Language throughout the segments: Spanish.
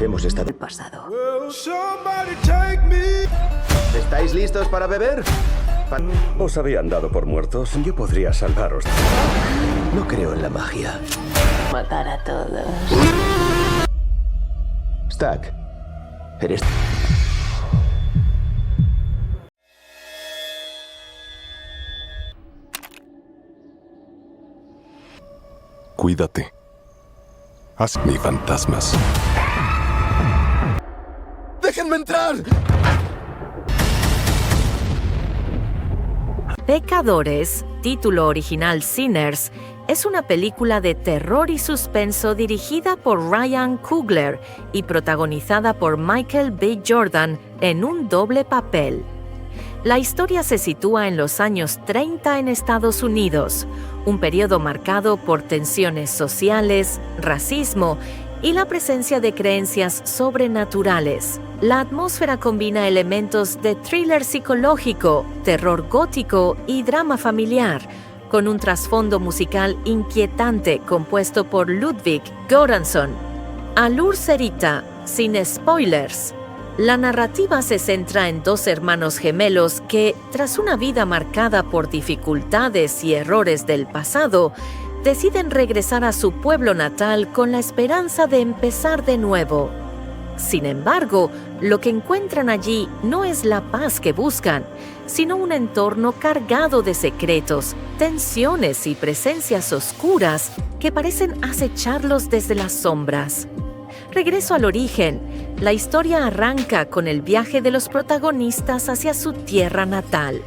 Hemos estado El pasado. ¿Estáis listos para beber? Os habían dado por muertos. Yo podría salvaros. No creo en la magia. Matar a todos. Stack, eres... Cuídate. Haz ni fantasmas. ¡Déjenme entrar! Pecadores, título original Sinners, es una película de terror y suspenso dirigida por Ryan Coogler y protagonizada por Michael B. Jordan en un doble papel. La historia se sitúa en los años 30 en Estados Unidos, un periodo marcado por tensiones sociales, racismo y la presencia de creencias sobrenaturales. La atmósfera combina elementos de thriller psicológico, terror gótico y drama familiar, con un trasfondo musical inquietante compuesto por Ludwig Göransson. Alur Serita, sin spoilers. La narrativa se centra en dos hermanos gemelos que, tras una vida marcada por dificultades y errores del pasado, deciden regresar a su pueblo natal con la esperanza de empezar de nuevo. Sin embargo, lo que encuentran allí no es la paz que buscan, sino un entorno cargado de secretos, tensiones y presencias oscuras que parecen acecharlos desde las sombras. Regreso al origen. La historia arranca con el viaje de los protagonistas hacia su tierra natal.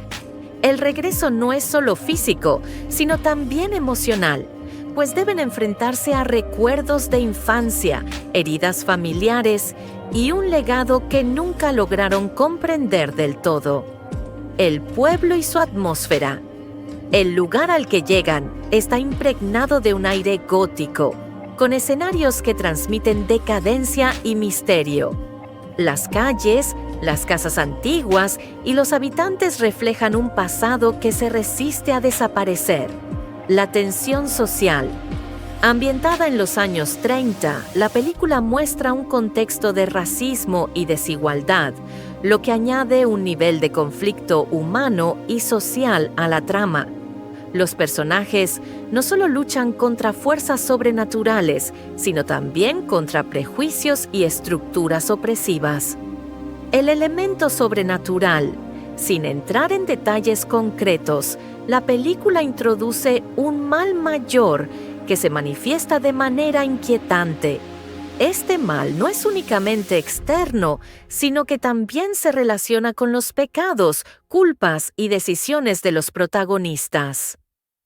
El regreso no es solo físico, sino también emocional, pues deben enfrentarse a recuerdos de infancia, heridas familiares y un legado que nunca lograron comprender del todo. El pueblo y su atmósfera. El lugar al que llegan está impregnado de un aire gótico, con escenarios que transmiten decadencia y misterio. Las calles, las casas antiguas y los habitantes reflejan un pasado que se resiste a desaparecer. La tensión social. Ambientada en los años 30, la película muestra un contexto de racismo y desigualdad, lo que añade un nivel de conflicto humano y social a la trama. Los personajes no solo luchan contra fuerzas sobrenaturales, sino también contra prejuicios y estructuras opresivas. El elemento sobrenatural. Sin entrar en detalles concretos, la película introduce un mal mayor que se manifiesta de manera inquietante. Este mal no es únicamente externo, sino que también se relaciona con los pecados, culpas y decisiones de los protagonistas.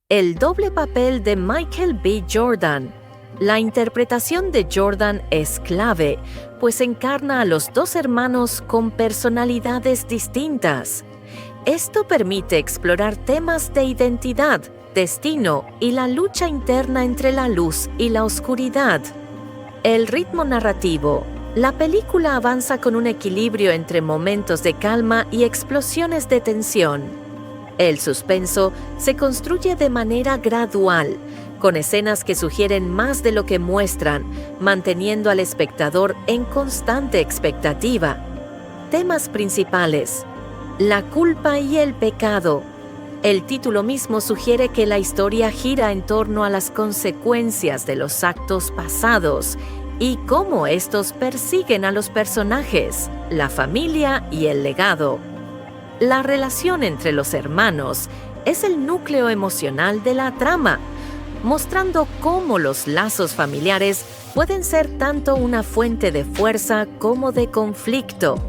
El doble papel de Michael B. Jordan. La interpretación de Jordan es clave, pues encarna a los dos hermanos con personalidades distintas. Esto permite explorar temas de identidad, destino y la lucha interna entre la luz y la oscuridad. El ritmo narrativo. La película avanza con un equilibrio entre momentos de calma y explosiones de tensión. El suspenso se construye de manera gradual, con escenas que sugieren más de lo que muestran, manteniendo al espectador en constante expectativa. Temas principales. La culpa y el pecado. El título mismo sugiere que la historia gira en torno a las consecuencias de los actos pasados y cómo estos persiguen a los personajes, la familia y el legado. La relación entre los hermanos es el núcleo emocional de la trama, mostrando cómo los lazos familiares pueden ser tanto una fuente de fuerza como de conflicto.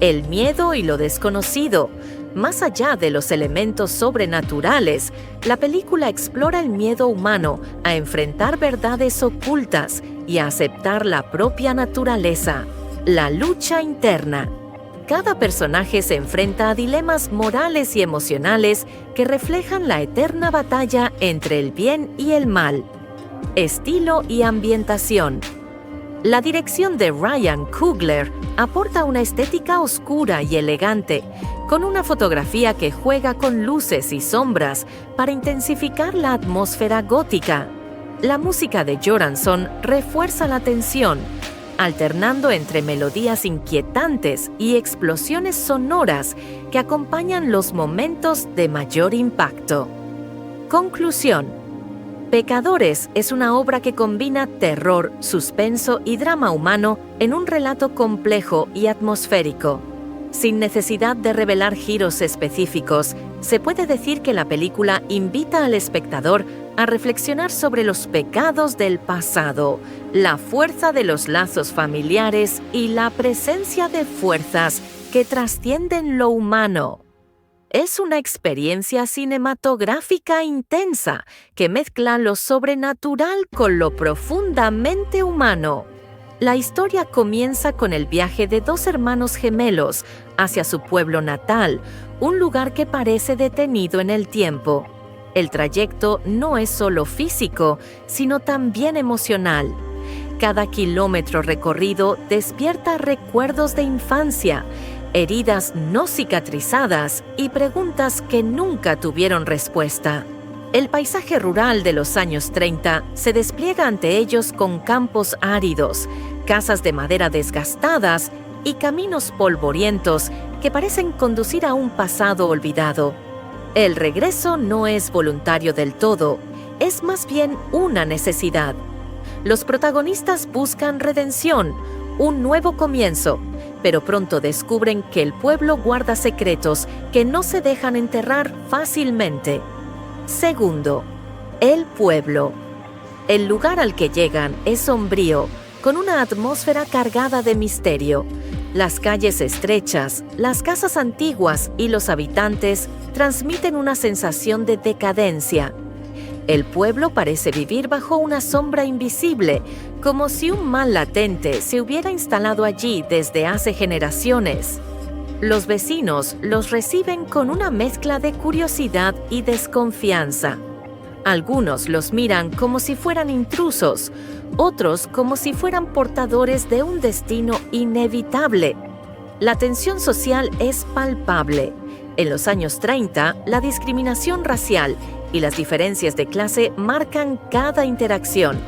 El miedo y lo desconocido. Más allá de los elementos sobrenaturales, la película explora el miedo humano a enfrentar verdades ocultas y a aceptar la propia naturaleza. La lucha interna. Cada personaje se enfrenta a dilemas morales y emocionales que reflejan la eterna batalla entre el bien y el mal. Estilo y ambientación. La dirección de Ryan Coogler aporta una estética oscura y elegante, con una fotografía que juega con luces y sombras para intensificar la atmósfera gótica. La música de Göransson refuerza la tensión, alternando entre melodías inquietantes y explosiones sonoras que acompañan los momentos de mayor impacto. Conclusión. Pecadores es una obra que combina terror, suspenso y drama humano en un relato complejo y atmosférico. Sin necesidad de revelar giros específicos, se puede decir que la película invita al espectador a reflexionar sobre los pecados del pasado, la fuerza de los lazos familiares y la presencia de fuerzas que trascienden lo humano. Es una experiencia cinematográfica intensa que mezcla lo sobrenatural con lo profundamente humano. La historia comienza con el viaje de dos hermanos gemelos hacia su pueblo natal, un lugar que parece detenido en el tiempo. El trayecto no es solo físico, sino también emocional. Cada kilómetro recorrido despierta recuerdos de infancia, heridas no cicatrizadas y preguntas que nunca tuvieron respuesta. El paisaje rural de los años 30 se despliega ante ellos con campos áridos, casas de madera desgastadas y caminos polvorientos que parecen conducir a un pasado olvidado. El regreso no es voluntario del todo, es más bien una necesidad. Los protagonistas buscan redención, un nuevo comienzo, pero pronto descubren que el pueblo guarda secretos que no se dejan enterrar fácilmente. Segundo, el pueblo. El lugar al que llegan es sombrío, con una atmósfera cargada de misterio. Las calles estrechas, las casas antiguas y los habitantes transmiten una sensación de decadencia. El pueblo parece vivir bajo una sombra invisible, como si un mal latente se hubiera instalado allí desde hace generaciones. Los vecinos los reciben con una mezcla de curiosidad y desconfianza. Algunos los miran como si fueran intrusos, otros como si fueran portadores de un destino inevitable. La tensión social es palpable. En los años 30, la discriminación racial y las diferencias de clase marcan cada interacción,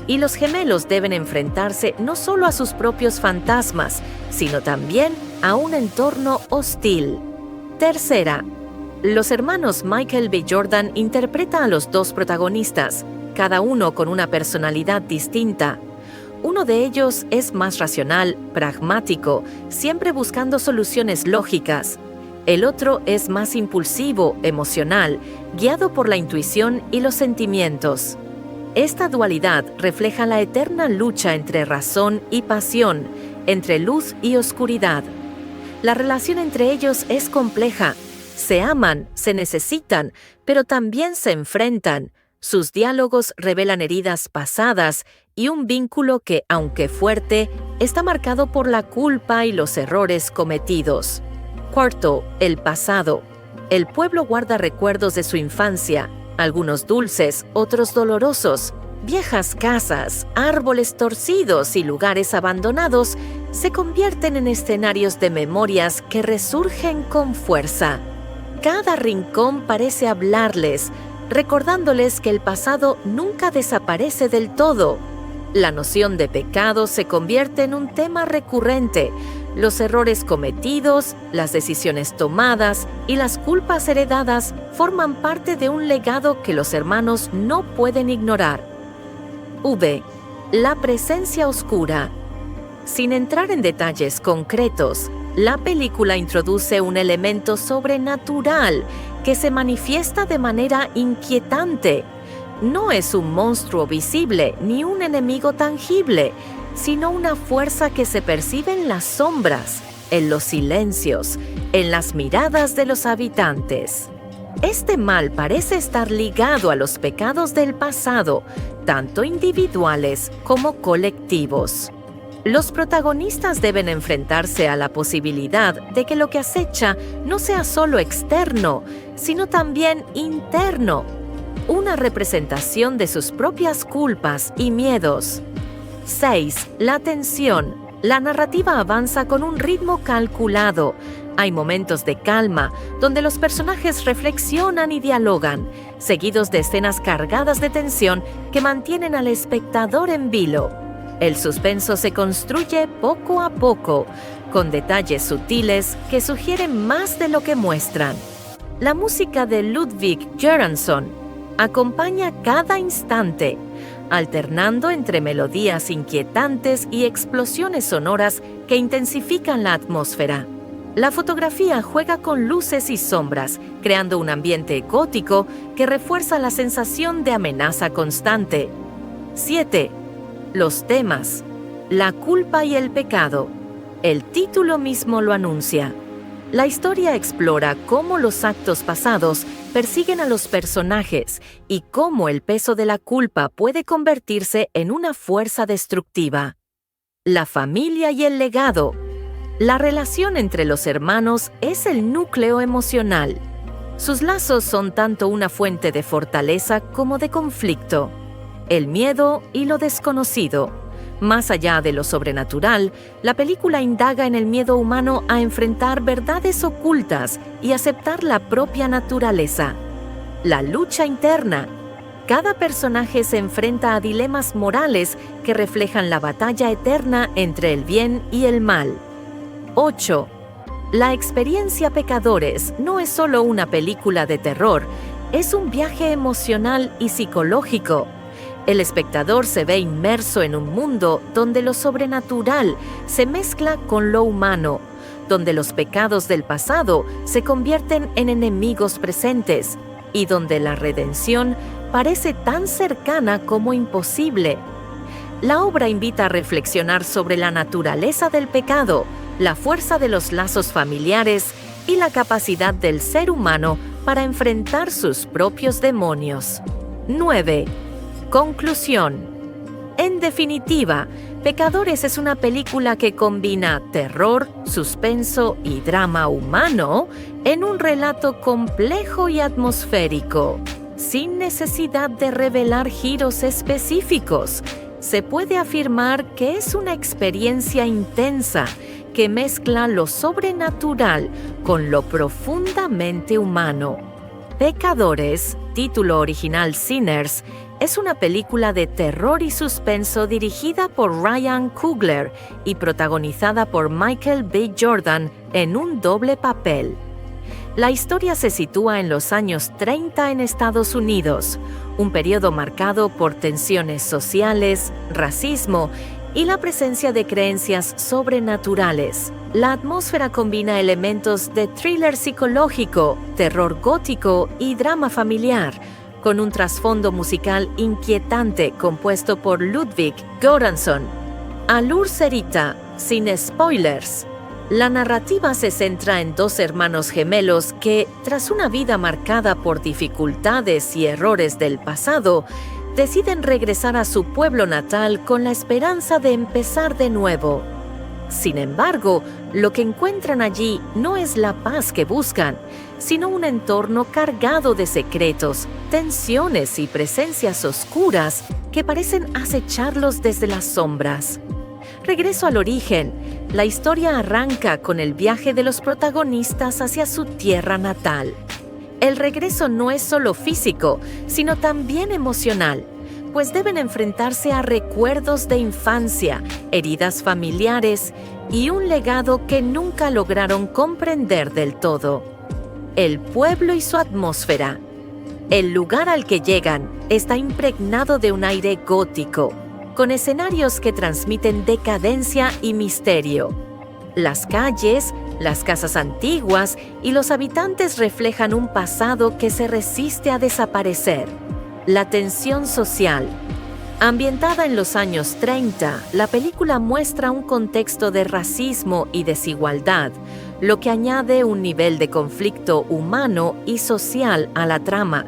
y los gemelos deben enfrentarse no solo a sus propios fantasmas, sino también a un entorno hostil. Tercera, los hermanos Michael B. Jordan interpretan a los dos protagonistas, cada uno con una personalidad distinta. Uno de ellos es más racional, pragmático, siempre buscando soluciones lógicas. El otro es más impulsivo, emocional, guiado por la intuición y los sentimientos. Esta dualidad refleja la eterna lucha entre razón y pasión, entre luz y oscuridad. La relación entre ellos es compleja. Se aman, se necesitan, pero también se enfrentan. Sus diálogos revelan heridas pasadas y un vínculo que, aunque fuerte, está marcado por la culpa y los errores cometidos. Cuarto, el pasado. El pueblo guarda recuerdos de su infancia, algunos dulces, otros dolorosos. Viejas casas, árboles torcidos y lugares abandonados se convierten en escenarios de memorias que resurgen con fuerza. Cada rincón parece hablarles, recordándoles que el pasado nunca desaparece del todo. La noción de pecado se convierte en un tema recurrente. Los errores cometidos, las decisiones tomadas y las culpas heredadas forman parte de un legado que los hermanos no pueden ignorar. V. La presencia oscura. Sin entrar en detalles concretos, la película introduce un elemento sobrenatural que se manifiesta de manera inquietante. No es un monstruo visible ni un enemigo tangible, sino una fuerza que se percibe en las sombras, en los silencios, en las miradas de los habitantes. Este mal parece estar ligado a los pecados del pasado, tanto individuales como colectivos. Los protagonistas deben enfrentarse a la posibilidad de que lo que acecha no sea solo externo, sino también interno, una representación de sus propias culpas y miedos. 6. La tensión. La narrativa avanza con un ritmo calculado. Hay momentos de calma, donde los personajes reflexionan y dialogan, seguidos de escenas cargadas de tensión que mantienen al espectador en vilo. El suspenso se construye poco a poco, con detalles sutiles que sugieren más de lo que muestran. La música de Ludwig Göransson acompaña cada instante, alternando entre melodías inquietantes y explosiones sonoras que intensifican la atmósfera. La fotografía juega con luces y sombras, creando un ambiente gótico que refuerza la sensación de amenaza constante. 7. Los temas. La culpa y el pecado. El título mismo lo anuncia. La historia explora cómo los actos pasados persiguen a los personajes y cómo el peso de la culpa puede convertirse en una fuerza destructiva. La familia y el legado. La relación entre los hermanos es el núcleo emocional. Sus lazos son tanto una fuente de fortaleza como de conflicto. El miedo y lo desconocido. Más allá de lo sobrenatural, la película indaga en el miedo humano a enfrentar verdades ocultas y aceptar la propia naturaleza. La lucha interna. Cada personaje se enfrenta a dilemas morales que reflejan la batalla eterna entre el bien y el mal. 8. La experiencia Pecadores no es solo una película de terror, es un viaje emocional y psicológico. El espectador se ve inmerso en un mundo donde lo sobrenatural se mezcla con lo humano, donde los pecados del pasado se convierten en enemigos presentes y donde la redención parece tan cercana como imposible. La obra invita a reflexionar sobre la naturaleza del pecado, la fuerza de los lazos familiares y la capacidad del ser humano para enfrentar sus propios demonios. 9. Conclusión. En definitiva, Pecadores es una película que combina terror, suspenso y drama humano en un relato complejo y atmosférico. Sin necesidad de revelar giros específicos, se puede afirmar que es una experiencia intensa que mezcla lo sobrenatural con lo profundamente humano. Pecadores, título original Sinners, es una película de terror y suspenso dirigida por Ryan Coogler y protagonizada por Michael B. Jordan en un doble papel. La historia se sitúa en los años 30 en Estados Unidos, un periodo marcado por tensiones sociales, racismo y la presencia de creencias sobrenaturales. La atmósfera combina elementos de thriller psicológico, terror gótico y drama familiar, con un trasfondo musical inquietante compuesto por Ludwig Göransson. Alur Serita, sin spoilers. La narrativa se centra en dos hermanos gemelos que, tras una vida marcada por dificultades y errores del pasado, deciden regresar a su pueblo natal con la esperanza de empezar de nuevo. Sin embargo, lo que encuentran allí no es la paz que buscan, sino un entorno cargado de secretos, tensiones y presencias oscuras que parecen acecharlos desde las sombras. Regreso al origen. La historia arranca con el viaje de los protagonistas hacia su tierra natal. El regreso no es solo físico, sino también emocional, pues deben enfrentarse a recuerdos de infancia, heridas familiares y un legado que nunca lograron comprender del todo. El pueblo y su atmósfera. El lugar al que llegan está impregnado de un aire gótico, con escenarios que transmiten decadencia y misterio. Las calles, las casas antiguas y los habitantes reflejan un pasado que se resiste a desaparecer. La tensión social. Ambientada en los años 30, la película muestra un contexto de racismo y desigualdad, lo que añade un nivel de conflicto humano y social a la trama.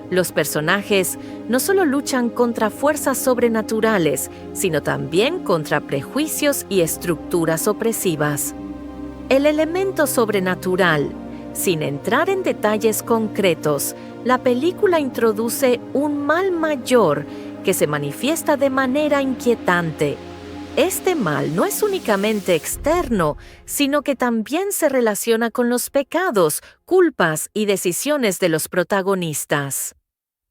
Los personajes no solo luchan contra fuerzas sobrenaturales, sino también contra prejuicios y estructuras opresivas. El elemento sobrenatural. Sin entrar en detalles concretos, la película introduce un mal mayor que se manifiesta de manera inquietante. Este mal no es únicamente externo, sino que también se relaciona con los pecados, culpas y decisiones de los protagonistas.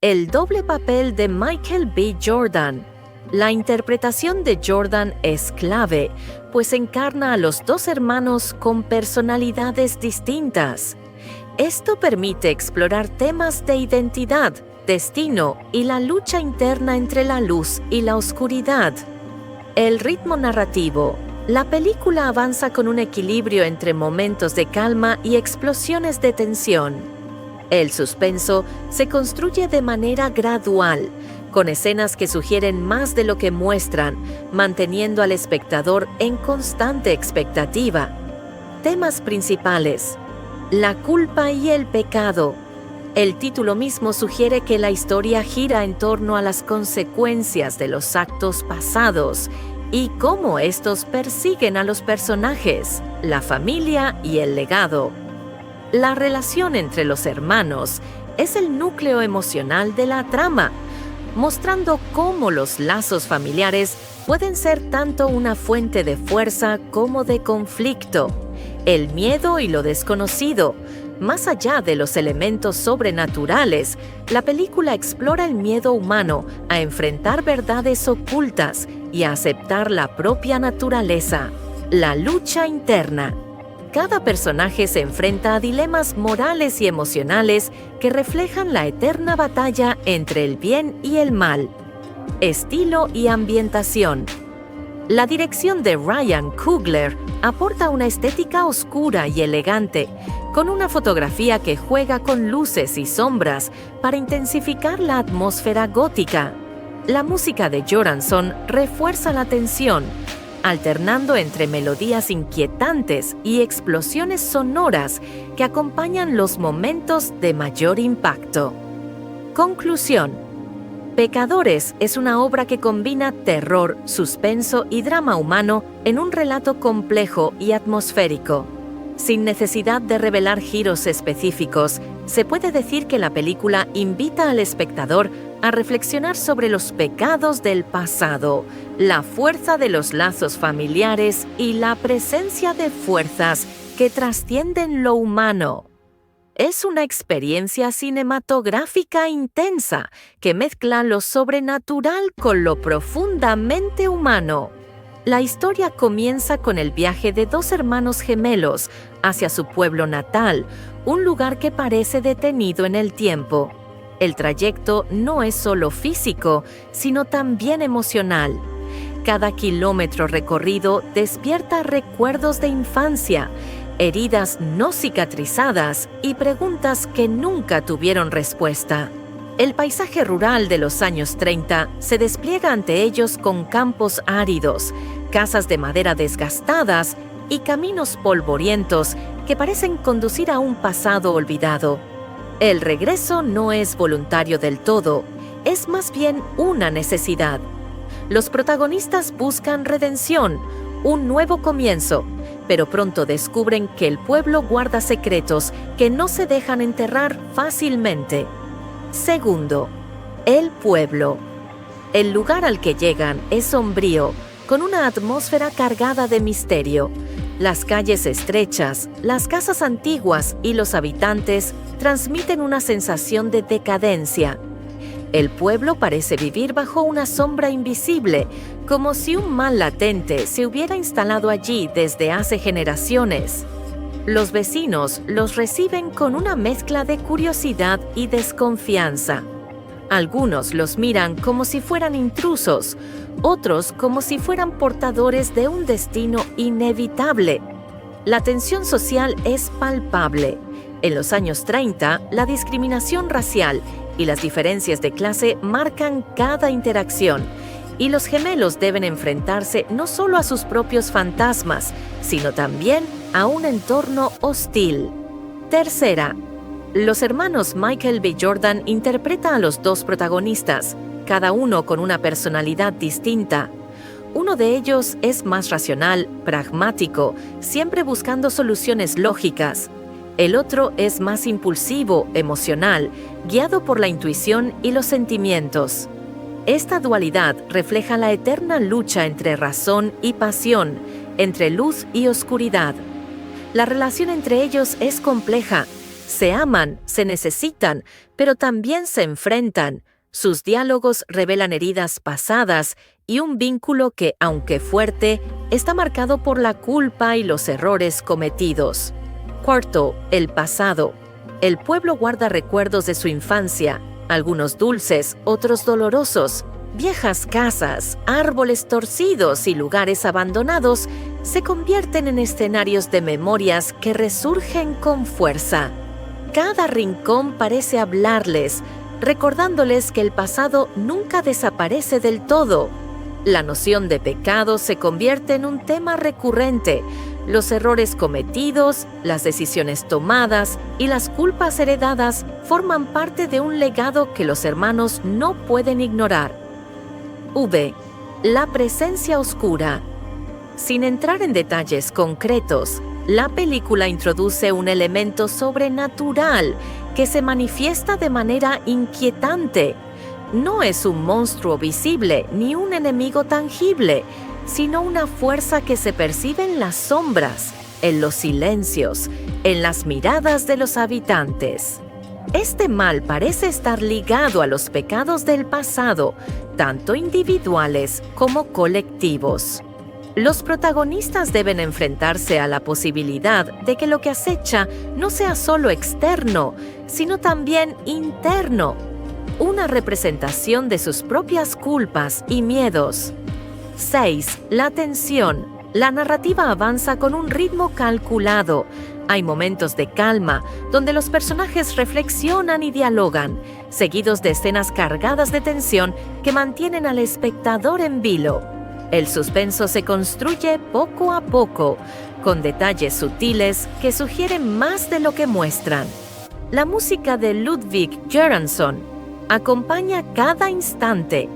El doble papel de Michael B. Jordan. La interpretación de Jordan es clave, pues encarna a los dos hermanos con personalidades distintas. Esto permite explorar temas de identidad, destino y la lucha interna entre la luz y la oscuridad. El ritmo narrativo. La película avanza con un equilibrio entre momentos de calma y explosiones de tensión. El suspenso se construye de manera gradual, con escenas que sugieren más de lo que muestran, manteniendo al espectador en constante expectativa. Temas principales: la culpa y el pecado. El título mismo sugiere que la historia gira en torno a las consecuencias de los actos pasados y cómo estos persiguen a los personajes, la familia y el legado. La relación entre los hermanos es el núcleo emocional de la trama, mostrando cómo los lazos familiares pueden ser tanto una fuente de fuerza como de conflicto. El miedo y lo desconocido. Más allá de los elementos sobrenaturales, la película explora el miedo humano a enfrentar verdades ocultas y a aceptar la propia naturaleza. La lucha interna. Cada personaje se enfrenta a dilemas morales y emocionales que reflejan la eterna batalla entre el bien y el mal. Estilo y ambientación. La dirección de Ryan Coogler aporta una estética oscura y elegante, con una fotografía que juega con luces y sombras para intensificar la atmósfera gótica. La música de Göransson refuerza la tensión, alternando entre melodías inquietantes y explosiones sonoras que acompañan los momentos de mayor impacto. Conclusión. Pecadores es una obra que combina terror, suspenso y drama humano en un relato complejo y atmosférico. Sin necesidad de revelar giros específicos, se puede decir que la película invita al espectador a reflexionar sobre los pecados del pasado, la fuerza de los lazos familiares y la presencia de fuerzas que trascienden lo humano. Es una experiencia cinematográfica intensa que mezcla lo sobrenatural con lo profundamente humano. La historia comienza con el viaje de dos hermanos gemelos hacia su pueblo natal, un lugar que parece detenido en el tiempo. El trayecto no es solo físico, sino también emocional. Cada kilómetro recorrido despierta recuerdos de infancia, heridas no cicatrizadas y preguntas que nunca tuvieron respuesta. El paisaje rural de los años 30 se despliega ante ellos con campos áridos, casas de madera desgastadas y caminos polvorientos que parecen conducir a un pasado olvidado. El regreso no es voluntario del todo, es más bien una necesidad. Los protagonistas buscan redención, un nuevo comienzo, pero pronto descubren que el pueblo guarda secretos que no se dejan enterrar fácilmente. Segundo, el pueblo. El lugar al que llegan es sombrío, con una atmósfera cargada de misterio. Las calles estrechas, las casas antiguas y los habitantes transmiten una sensación de decadencia. El pueblo parece vivir bajo una sombra invisible, como si un mal latente se hubiera instalado allí desde hace generaciones. Los vecinos los reciben con una mezcla de curiosidad y desconfianza. Algunos los miran como si fueran intrusos, otros como si fueran portadores de un destino inevitable. La tensión social es palpable. En los años 30, la discriminación racial y las diferencias de clase marcan cada interacción, y los gemelos deben enfrentarse no solo a sus propios fantasmas, sino también a un entorno hostil. Tercera, los hermanos Michael B. Jordan interpretan a los dos protagonistas, cada uno con una personalidad distinta. Uno de ellos es más racional, pragmático, siempre buscando soluciones lógicas. El otro es más impulsivo, emocional, guiado por la intuición y los sentimientos. Esta dualidad refleja la eterna lucha entre razón y pasión, entre luz y oscuridad. La relación entre ellos es compleja. Se aman, se necesitan, pero también se enfrentan, Sus diálogos revelan heridas pasadas y un vínculo que, aunque fuerte, está marcado por la culpa y los errores cometidos. Cuarto, el pasado. El pueblo guarda recuerdos de su infancia, algunos dulces, otros dolorosos. Viejas casas, árboles torcidos y lugares abandonados se convierten en escenarios de memorias que resurgen con fuerza. Cada rincón parece hablarles, recordándoles que el pasado nunca desaparece del todo. La noción de pecado se convierte en un tema recurrente. Los errores cometidos, las decisiones tomadas y las culpas heredadas forman parte de un legado que los hermanos no pueden ignorar. V. La presencia oscura. Sin entrar en detalles concretos, la película introduce un elemento sobrenatural que se manifiesta de manera inquietante. No es un monstruo visible ni un enemigo tangible, sino una fuerza que se percibe en las sombras, en los silencios, en las miradas de los habitantes. Este mal parece estar ligado a los pecados del pasado, tanto individuales como colectivos. Los protagonistas deben enfrentarse a la posibilidad de que lo que acecha no sea solo externo, sino también interno, una representación de sus propias culpas y miedos. 6. La tensión. La narrativa avanza con un ritmo calculado. Hay momentos de calma, donde los personajes reflexionan y dialogan, seguidos de escenas cargadas de tensión que mantienen al espectador en vilo. El suspenso se construye poco a poco, con detalles sutiles que sugieren más de lo que muestran. La música de Ludwig Göransson acompaña cada instante,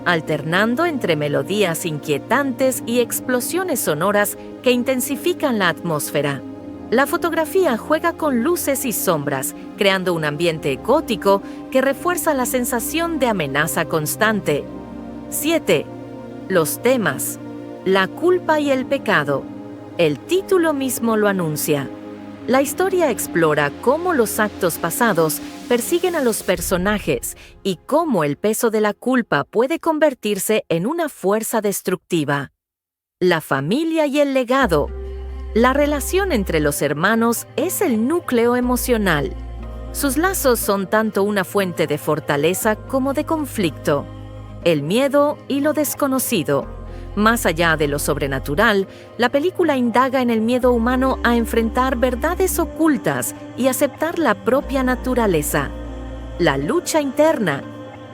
alternando entre melodías inquietantes y explosiones sonoras que intensifican la atmósfera. La fotografía juega con luces y sombras, creando un ambiente gótico que refuerza la sensación de amenaza constante. 7. Los temas. La culpa y el pecado. El título mismo lo anuncia. La historia explora cómo los actos pasados persiguen a los personajes y cómo el peso de la culpa puede convertirse en una fuerza destructiva. La familia y el legado. La relación entre los hermanos es el núcleo emocional. Sus lazos son tanto una fuente de fortaleza como de conflicto. El miedo y lo desconocido. Más allá de lo sobrenatural, la película indaga en el miedo humano a enfrentar verdades ocultas y aceptar la propia naturaleza. La lucha interna.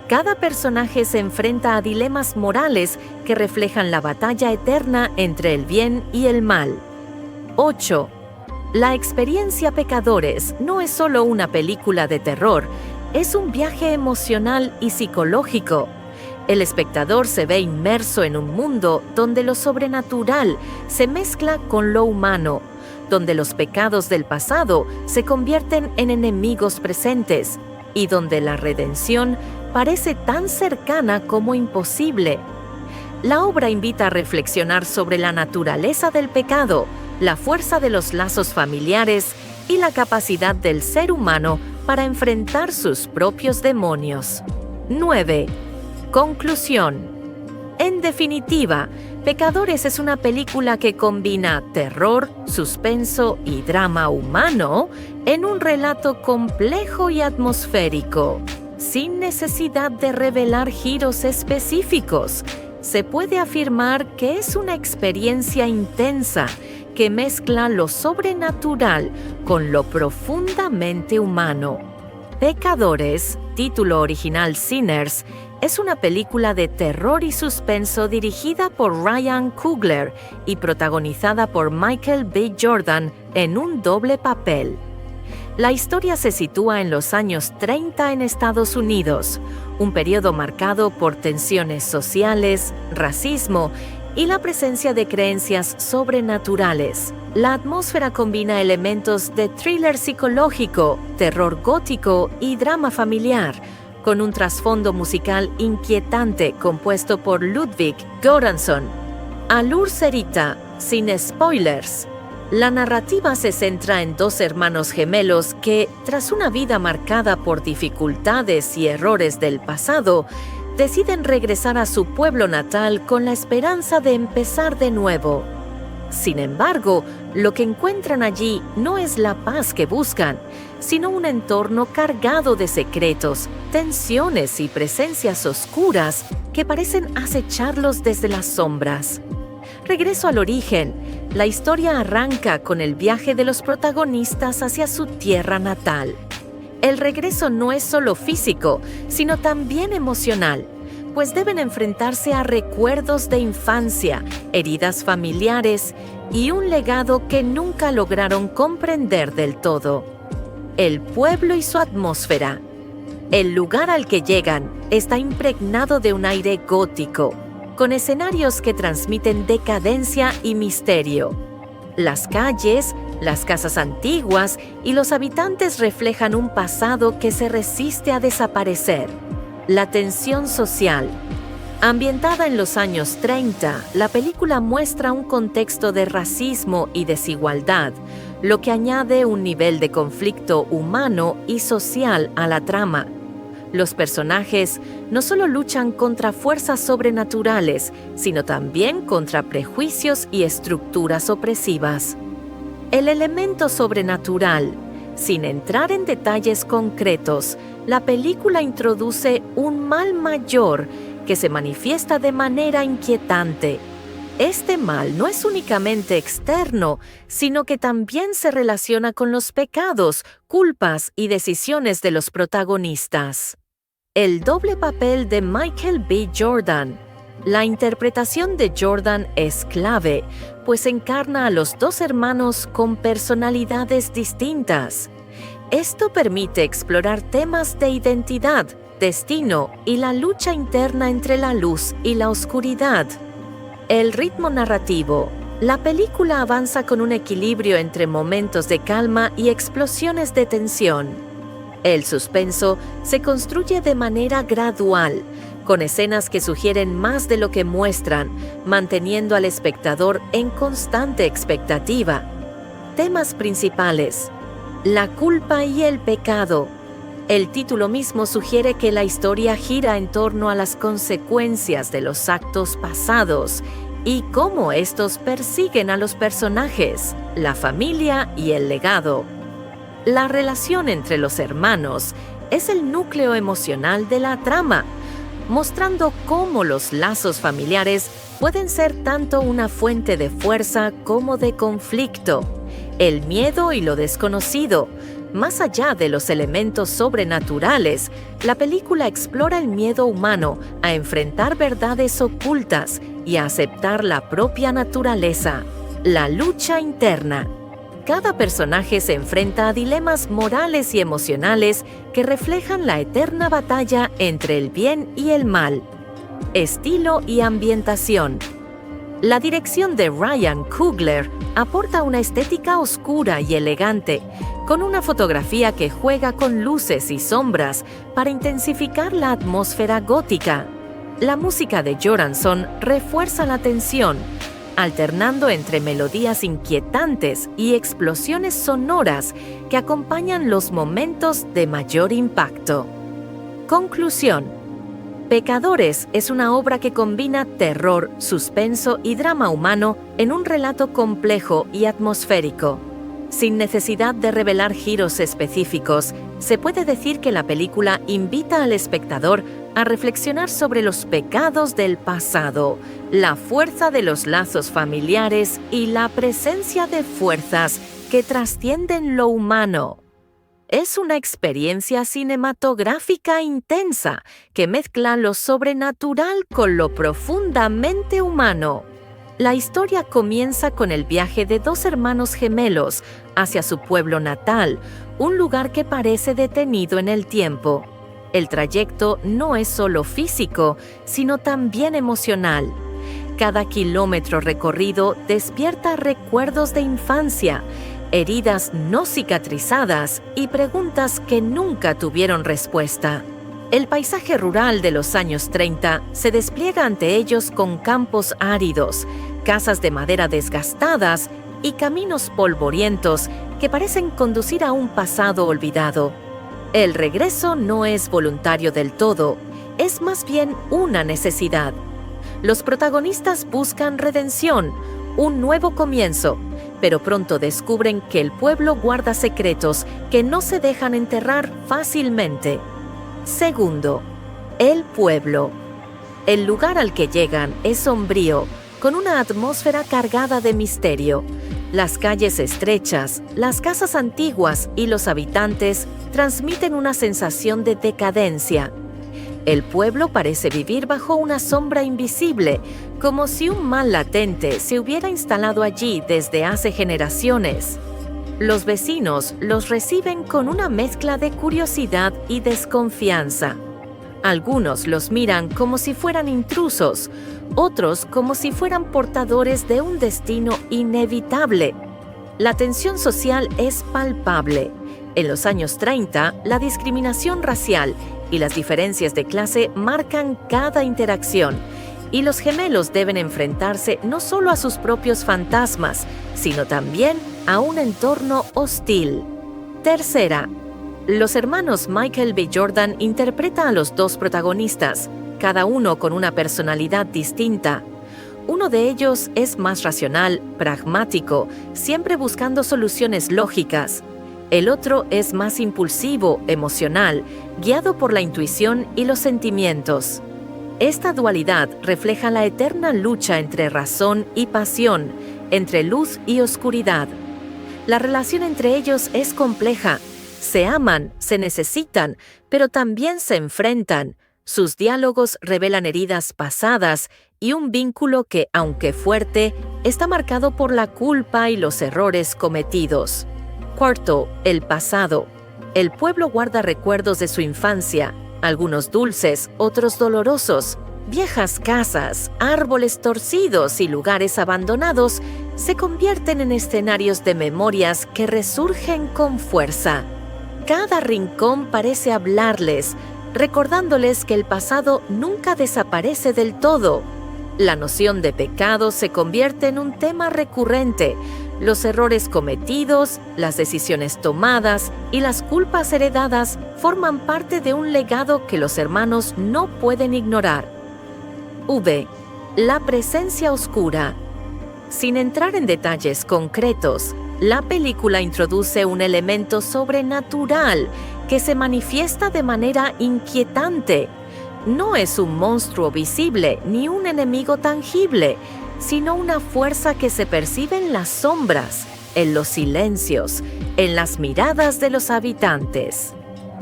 Cada personaje se enfrenta a dilemas morales que reflejan la batalla eterna entre el bien y el mal. 8. La experiencia Pecadores no es solo una película de terror, es un viaje emocional y psicológico. El espectador se ve inmerso en un mundo donde lo sobrenatural se mezcla con lo humano, donde los pecados del pasado se convierten en enemigos presentes y donde la redención parece tan cercana como imposible. La obra invita a reflexionar sobre la naturaleza del pecado, la fuerza de los lazos familiares y la capacidad del ser humano para enfrentar sus propios demonios. 9. Conclusión. En definitiva, Pecadores es una película que combina terror, suspenso y drama humano en un relato complejo y atmosférico. Sin necesidad de revelar giros específicos, se puede afirmar que es una experiencia intensa que mezcla lo sobrenatural con lo profundamente humano. Pecadores, título original Sinners, es una película de terror y suspenso dirigida por Ryan Coogler y protagonizada por Michael B. Jordan en un doble papel. La historia se sitúa en los años 30 en Estados Unidos, un periodo marcado por tensiones sociales, racismo y la presencia de creencias sobrenaturales. La atmósfera combina elementos de thriller psicológico, terror gótico y drama familiar, con un trasfondo musical inquietante compuesto por Ludwig Göransson. Allure Serita, sin spoilers. La narrativa se centra en dos hermanos gemelos que, tras una vida marcada por dificultades y errores del pasado, deciden regresar a su pueblo natal con la esperanza de empezar de nuevo. Sin embargo, lo que encuentran allí no es la paz que buscan, sino un entorno cargado de secretos, tensiones y presencias oscuras que parecen acecharlos desde las sombras. Regreso al origen. La historia arranca con el viaje de los protagonistas hacia su tierra natal. El regreso no es solo físico, sino también emocional, pues deben enfrentarse a recuerdos de infancia, heridas familiares y un legado que nunca lograron comprender del todo. El pueblo y su atmósfera. El lugar al que llegan está impregnado de un aire gótico, con escenarios que transmiten decadencia y misterio. Las calles, las casas antiguas y los habitantes reflejan un pasado que se resiste a desaparecer. La tensión social. Ambientada en los años 30, la película muestra un contexto de racismo y desigualdad, lo que añade un nivel de conflicto humano y social a la trama. Los personajes no solo luchan contra fuerzas sobrenaturales, sino también contra prejuicios y estructuras opresivas. El elemento sobrenatural. Sin entrar en detalles concretos, la película introduce un mal mayor que se manifiesta de manera inquietante. Este mal no es únicamente externo, sino que también se relaciona con los pecados, culpas y decisiones de los protagonistas. El doble papel de Michael B. Jordan. La interpretación de Jordan es clave, pues encarna a los dos hermanos con personalidades distintas. Esto permite explorar temas de identidad, destino y la lucha interna entre la luz y la oscuridad. El ritmo narrativo. La película avanza con un equilibrio entre momentos de calma y explosiones de tensión. El suspenso se construye de manera gradual, con escenas que sugieren más de lo que muestran, manteniendo al espectador en constante expectativa. Temas principales: la culpa y el pecado. El título mismo sugiere que la historia gira en torno a las consecuencias de los actos pasados y cómo estos persiguen a los personajes, la familia y el legado. La relación entre los hermanos es el núcleo emocional de la trama, mostrando cómo los lazos familiares pueden ser tanto una fuente de fuerza como de conflicto. El miedo y lo desconocido. Más allá de los elementos sobrenaturales, la película explora el miedo humano a enfrentar verdades ocultas y a aceptar la propia naturaleza. La lucha interna. Cada personaje se enfrenta a dilemas morales y emocionales que reflejan la eterna batalla entre el bien y el mal. Estilo y ambientación. La dirección de Ryan Coogler aporta una estética oscura y elegante, con una fotografía que juega con luces y sombras para intensificar la atmósfera gótica. La música de Göransson refuerza la tensión, alternando entre melodías inquietantes y explosiones sonoras que acompañan los momentos de mayor impacto. Conclusión. Pecadores es una obra que combina terror, suspenso y drama humano en un relato complejo y atmosférico. Sin necesidad de revelar giros específicos, se puede decir que la película invita al espectador a reflexionar sobre los pecados del pasado, la fuerza de los lazos familiares y la presencia de fuerzas que trascienden lo humano. Es una experiencia cinematográfica intensa que mezcla lo sobrenatural con lo profundamente humano. La historia comienza con el viaje de dos hermanos gemelos hacia su pueblo natal, un lugar que parece detenido en el tiempo. El trayecto no es solo físico, sino también emocional. Cada kilómetro recorrido despierta recuerdos de infancia, heridas no cicatrizadas y preguntas que nunca tuvieron respuesta. El paisaje rural de los años 30 se despliega ante ellos con campos áridos, casas de madera desgastadas y caminos polvorientos que parecen conducir a un pasado olvidado. El regreso no es voluntario del todo, es más bien una necesidad. Los protagonistas buscan redención, un nuevo comienzo, pero pronto descubren que el pueblo guarda secretos que no se dejan enterrar fácilmente. Segundo, el pueblo. El lugar al que llegan es sombrío, con una atmósfera cargada de misterio. Las calles estrechas, las casas antiguas y los habitantes transmiten una sensación de decadencia. El pueblo parece vivir bajo una sombra invisible, como si un mal latente se hubiera instalado allí desde hace generaciones. Los vecinos los reciben con una mezcla de curiosidad y desconfianza. Algunos los miran como si fueran intrusos, otros como si fueran portadores de un destino inevitable. La tensión social es palpable. En los años 30, la discriminación racial y las diferencias de clase marcan cada interacción, y los gemelos deben enfrentarse no solo a sus propios fantasmas, sino también a un entorno hostil. Tercera, los hermanos Michael B. Jordan interpretan a los dos protagonistas, cada uno con una personalidad distinta. Uno de ellos es más racional, pragmático, siempre buscando soluciones lógicas. El otro es más impulsivo, emocional, guiado por la intuición y los sentimientos. Esta dualidad refleja la eterna lucha entre razón y pasión, entre luz y oscuridad. La relación entre ellos es compleja. Se aman, se necesitan, pero también se enfrentan. Sus diálogos revelan heridas pasadas y un vínculo que, aunque fuerte, está marcado por la culpa y los errores cometidos. Cuarto, el pasado. El pueblo guarda recuerdos de su infancia, algunos dulces, otros dolorosos. Viejas casas, árboles torcidos y lugares abandonados se convierten en escenarios de memorias que resurgen con fuerza. Cada rincón parece hablarles, recordándoles que el pasado nunca desaparece del todo. La noción de pecado se convierte en un tema recurrente. Los errores cometidos, las decisiones tomadas y las culpas heredadas forman parte de un legado que los hermanos no pueden ignorar. V. La presencia oscura. Sin entrar en detalles concretos, la película introduce un elemento sobrenatural que se manifiesta de manera inquietante. No es un monstruo visible ni un enemigo tangible, sino una fuerza que se percibe en las sombras, en los silencios, en las miradas de los habitantes.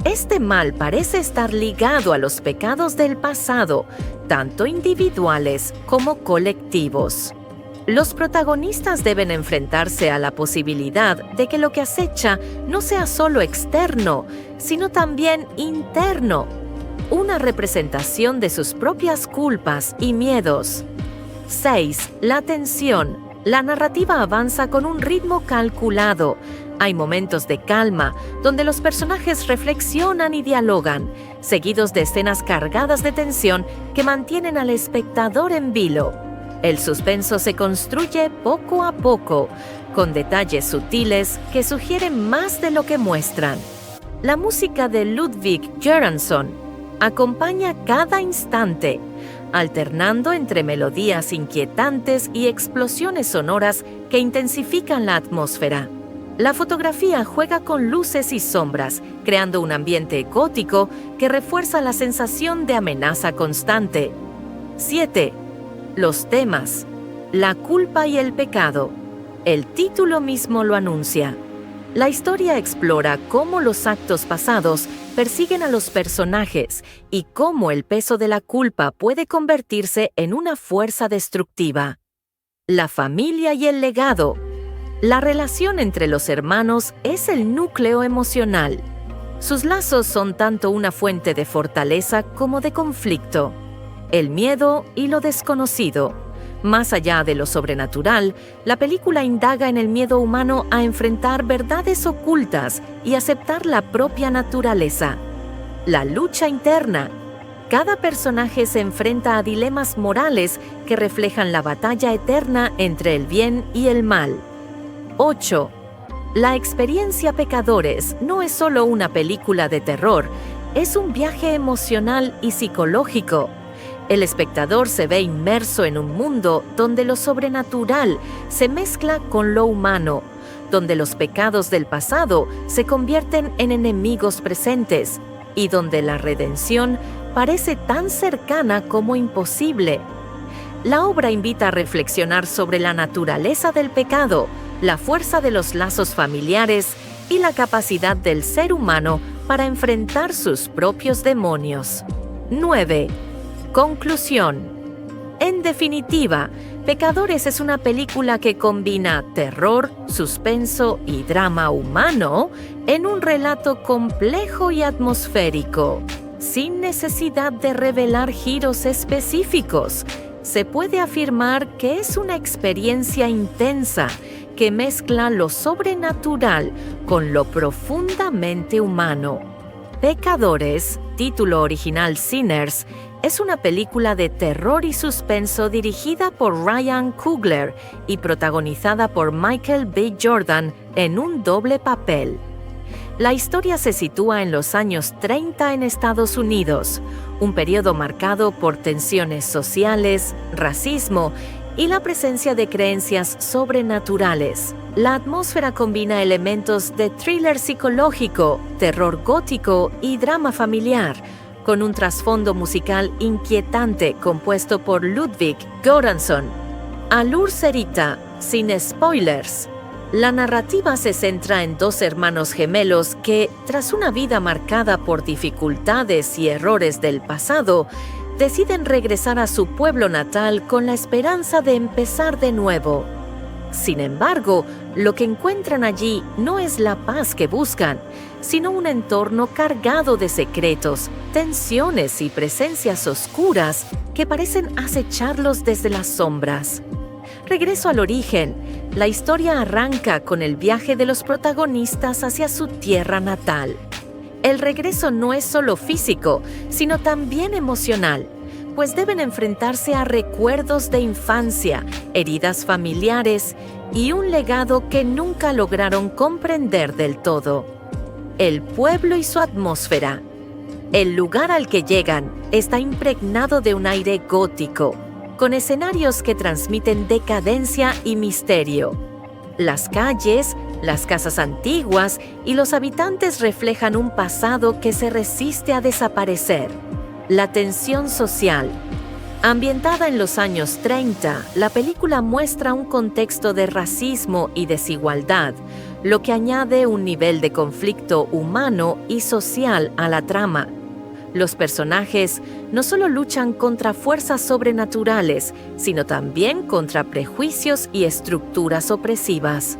Este mal parece estar ligado a los pecados del pasado, tanto individuales como colectivos. Los protagonistas deben enfrentarse a la posibilidad de que lo que acecha no sea solo externo, sino también interno, una representación de sus propias culpas y miedos. 6. La tensión. La narrativa avanza con un ritmo calculado. Hay momentos de calma, donde los personajes reflexionan y dialogan, seguidos de escenas cargadas de tensión que mantienen al espectador en vilo. El suspenso se construye poco a poco, con detalles sutiles que sugieren más de lo que muestran. La música de Ludwig Göransson acompaña cada instante, alternando entre melodías inquietantes y explosiones sonoras que intensifican la atmósfera. La fotografía juega con luces y sombras, creando un ambiente gótico que refuerza la sensación de amenaza constante. 7. Los temas. La culpa y el pecado. El título mismo lo anuncia. La historia explora cómo los actos pasados persiguen a los personajes y cómo el peso de la culpa puede convertirse en una fuerza destructiva. La familia y el legado. La relación entre los hermanos es el núcleo emocional. Sus lazos son tanto una fuente de fortaleza como de conflicto. El miedo y lo desconocido. Más allá de lo sobrenatural, la película indaga en el miedo humano a enfrentar verdades ocultas y aceptar la propia naturaleza. La lucha interna. Cada personaje se enfrenta a dilemas morales que reflejan la batalla eterna entre el bien y el mal. 8. La experiencia Pecadores no es solo una película de terror, es un viaje emocional y psicológico. El espectador se ve inmerso en un mundo donde lo sobrenatural se mezcla con lo humano, donde los pecados del pasado se convierten en enemigos presentes y donde la redención parece tan cercana como imposible. La obra invita a reflexionar sobre la naturaleza del pecado, la fuerza de los lazos familiares y la capacidad del ser humano para enfrentar sus propios demonios. 9. Conclusión. En definitiva, Pecadores es una película que combina terror, suspenso y drama humano en un relato complejo y atmosférico. Sin necesidad de revelar giros específicos, se puede afirmar que es una experiencia intensa que mezcla lo sobrenatural con lo profundamente humano. Pecadores, título original Sinners, es una película de terror y suspenso dirigida por Ryan Coogler y protagonizada por Michael B. Jordan en un doble papel. La historia se sitúa en los años 30 en Estados Unidos, un periodo marcado por tensiones sociales, racismo y la presencia de creencias sobrenaturales. La atmósfera combina elementos de thriller psicológico, terror gótico y drama familiar, con un trasfondo musical inquietante compuesto por Ludwig Göransson. Alur Serita, sin spoilers. La narrativa se centra en dos hermanos gemelos que, tras una vida marcada por dificultades y errores del pasado, deciden regresar a su pueblo natal con la esperanza de empezar de nuevo. Sin embargo, lo que encuentran allí no es la paz que buscan, sino un entorno cargado de secretos, tensiones y presencias oscuras que parecen acecharlos desde las sombras. Regreso al origen. La historia arranca con el viaje de los protagonistas hacia su tierra natal. El regreso no es solo físico, sino también emocional, pues deben enfrentarse a recuerdos de infancia, heridas familiares y un legado que nunca lograron comprender del todo. El pueblo y su atmósfera. El lugar al que llegan está impregnado de un aire gótico, con escenarios que transmiten decadencia y misterio. Las calles, las casas antiguas y los habitantes reflejan un pasado que se resiste a desaparecer. La tensión social. Ambientada en los años 30, la película muestra un contexto de racismo y desigualdad, lo que añade un nivel de conflicto humano y social a la trama. Los personajes no solo luchan contra fuerzas sobrenaturales, sino también contra prejuicios y estructuras opresivas.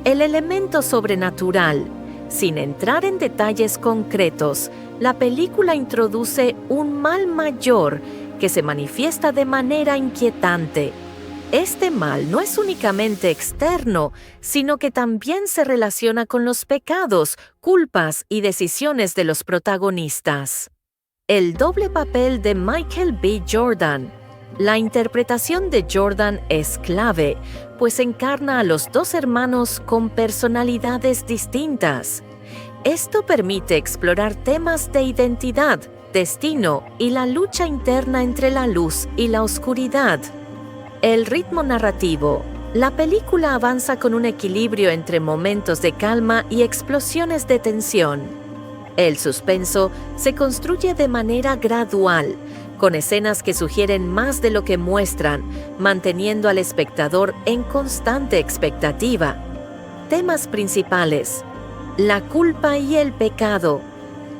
El elemento sobrenatural. Sin entrar en detalles concretos, la película introduce un mal mayor que se manifiesta de manera inquietante. Este mal no es únicamente externo, sino que también se relaciona con los pecados, culpas y decisiones de los protagonistas. El doble papel de Michael B. Jordan. La interpretación de Jordan es clave, pues encarna a los dos hermanos con personalidades distintas. Esto permite explorar temas de identidad, destino y la lucha interna entre la luz y la oscuridad. El ritmo narrativo. La película avanza con un equilibrio entre momentos de calma y explosiones de tensión. El suspenso se construye de manera gradual, con escenas que sugieren más de lo que muestran, manteniendo al espectador en constante expectativa. Temas principales. La culpa y el pecado.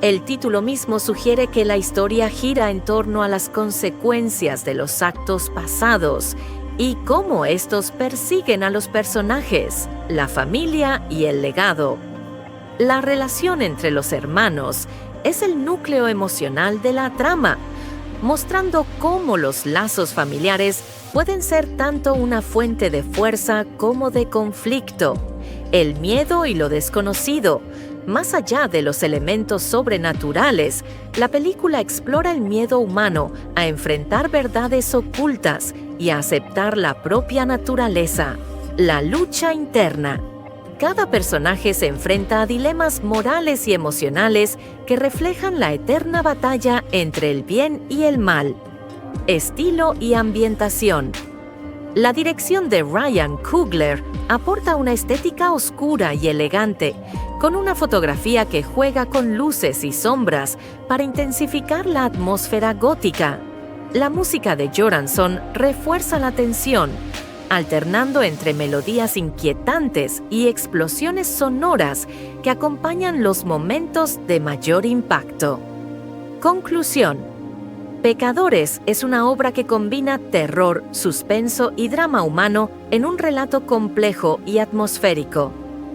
El título mismo sugiere que la historia gira en torno a las consecuencias de los actos pasados y cómo estos persiguen a los personajes, la familia y el legado. La relación entre los hermanos es el núcleo emocional de la trama, mostrando cómo los lazos familiares pueden ser tanto una fuente de fuerza como de conflicto. El miedo y lo desconocido. Más allá de los elementos sobrenaturales, la película explora el miedo humano a enfrentar verdades ocultas y a aceptar la propia naturaleza. La lucha interna. Cada personaje se enfrenta a dilemas morales y emocionales que reflejan la eterna batalla entre el bien y el mal. Estilo y ambientación. La dirección de Ryan Coogler aporta una estética oscura y elegante, con una fotografía que juega con luces y sombras para intensificar la atmósfera gótica. La música de Göransson refuerza la tensión, alternando entre melodías inquietantes y explosiones sonoras que acompañan los momentos de mayor impacto. Conclusión. Pecadores es una obra que combina terror, suspenso y drama humano en un relato complejo y atmosférico.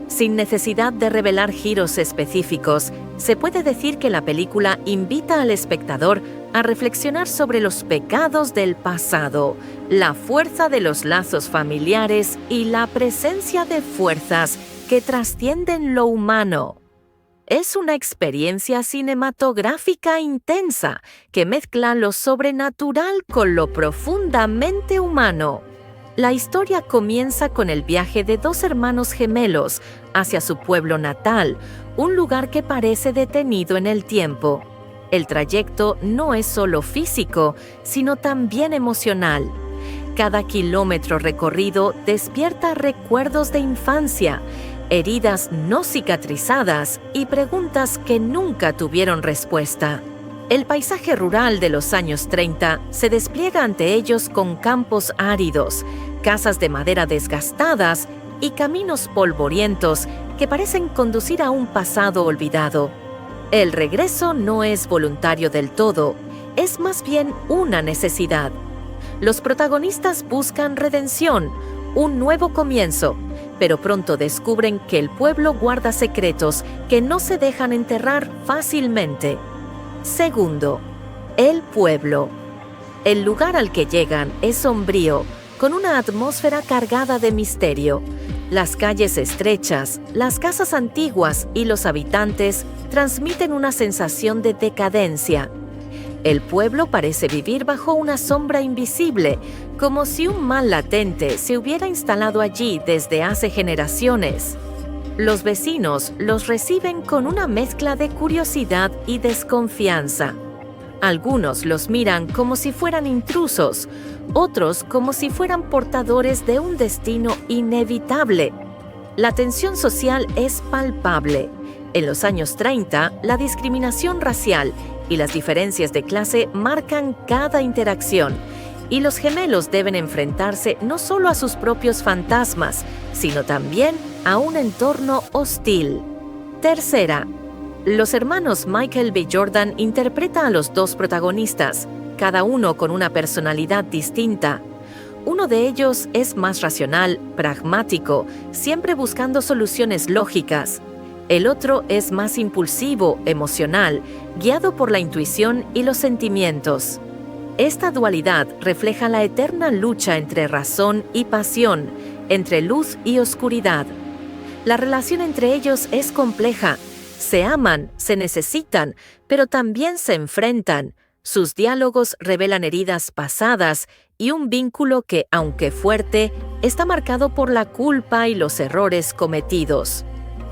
Sin necesidad de revelar giros específicos, se puede decir que la película invita al espectador a reflexionar sobre los pecados del pasado, la fuerza de los lazos familiares y la presencia de fuerzas que trascienden lo humano. Es una experiencia cinematográfica intensa que mezcla lo sobrenatural con lo profundamente humano. La historia comienza con el viaje de dos hermanos gemelos hacia su pueblo natal, un lugar que parece detenido en el tiempo. El trayecto no es solo físico, sino también emocional. Cada kilómetro recorrido despierta recuerdos de infancia, heridas no cicatrizadas y preguntas que nunca tuvieron respuesta. El paisaje rural de los años 30 se despliega ante ellos con campos áridos, casas de madera desgastadas y caminos polvorientos que parecen conducir a un pasado olvidado. El regreso no es voluntario del todo, es más bien una necesidad. Los protagonistas buscan redención, un nuevo comienzo, pero pronto descubren que el pueblo guarda secretos que no se dejan enterrar fácilmente. Segundo, el pueblo. El lugar al que llegan es sombrío, con una atmósfera cargada de misterio. Las calles estrechas, las casas antiguas y los habitantes transmiten una sensación de decadencia. El pueblo parece vivir bajo una sombra invisible, como si un mal latente se hubiera instalado allí desde hace generaciones. Los vecinos los reciben con una mezcla de curiosidad y desconfianza. Algunos los miran como si fueran intrusos, otros como si fueran portadores de un destino inevitable. La tensión social es palpable. En los años 30, la discriminación racial y las diferencias de clase marcan cada interacción, y los gemelos deben enfrentarse no solo a sus propios fantasmas, sino también a un entorno hostil. Tercera, los hermanos Michael B. Jordan interpretan a los dos protagonistas, cada uno con una personalidad distinta. Uno de ellos es más racional, pragmático, siempre buscando soluciones lógicas. El otro es más impulsivo, emocional, guiado por la intuición y los sentimientos. Esta dualidad refleja la eterna lucha entre razón y pasión, entre luz y oscuridad. La relación entre ellos es compleja. Se aman, se necesitan, pero también se enfrentan. Sus diálogos revelan heridas pasadas y un vínculo que, aunque fuerte, está marcado por la culpa y los errores cometidos.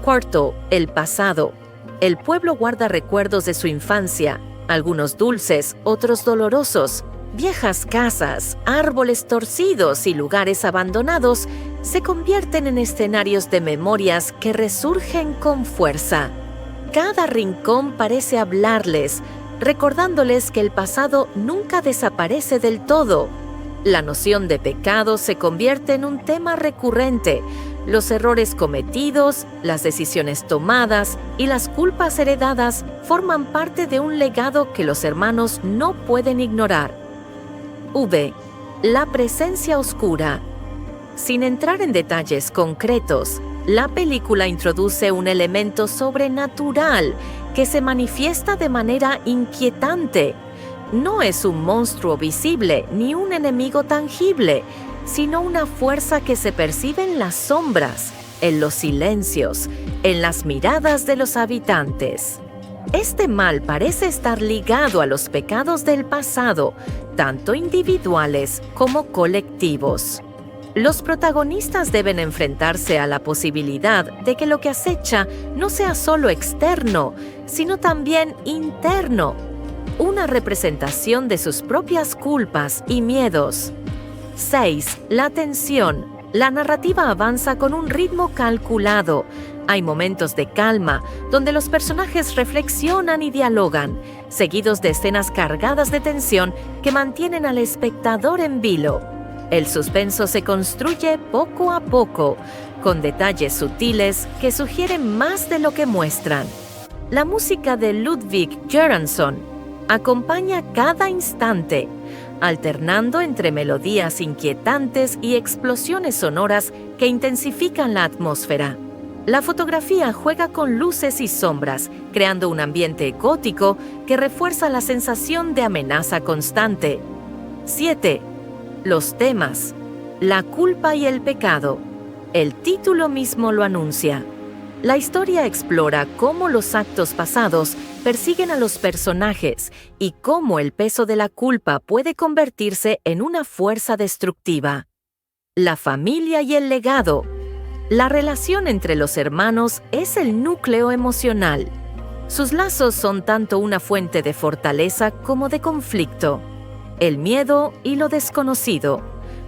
Cuarto, el pasado. El pueblo guarda recuerdos de su infancia, algunos dulces, otros dolorosos. Viejas casas, árboles torcidos y lugares abandonados se convierten en escenarios de memorias que resurgen con fuerza. Cada rincón parece hablarles, recordándoles que el pasado nunca desaparece del todo. La noción de pecado se convierte en un tema recurrente. Los errores cometidos, las decisiones tomadas y las culpas heredadas forman parte de un legado que los hermanos no pueden ignorar. V. La presencia oscura. Sin entrar en detalles concretos, la película introduce un elemento sobrenatural que se manifiesta de manera inquietante. No es un monstruo visible ni un enemigo tangible, sino una fuerza que se percibe en las sombras, en los silencios, en las miradas de los habitantes. Este mal parece estar ligado a los pecados del pasado, tanto individuales como colectivos. Los protagonistas deben enfrentarse a la posibilidad de que lo que acecha no sea solo externo, sino también interno, una representación de sus propias culpas y miedos. 6. La tensión. La narrativa avanza con un ritmo calculado. Hay momentos de calma, donde los personajes reflexionan y dialogan, seguidos de escenas cargadas de tensión que mantienen al espectador en vilo. El suspenso se construye poco a poco, con detalles sutiles que sugieren más de lo que muestran. La música de Ludwig Göransson acompaña cada instante, alternando entre melodías inquietantes y explosiones sonoras que intensifican la atmósfera. La fotografía juega con luces y sombras, creando un ambiente gótico que refuerza la sensación de amenaza constante. 7. Los temas. La culpa y el pecado. El título mismo lo anuncia. La historia explora cómo los actos pasados persiguen a los personajes y cómo el peso de la culpa puede convertirse en una fuerza destructiva. La familia y el legado. La relación entre los hermanos es el núcleo emocional. Sus lazos son tanto una fuente de fortaleza como de conflicto. El miedo y lo desconocido.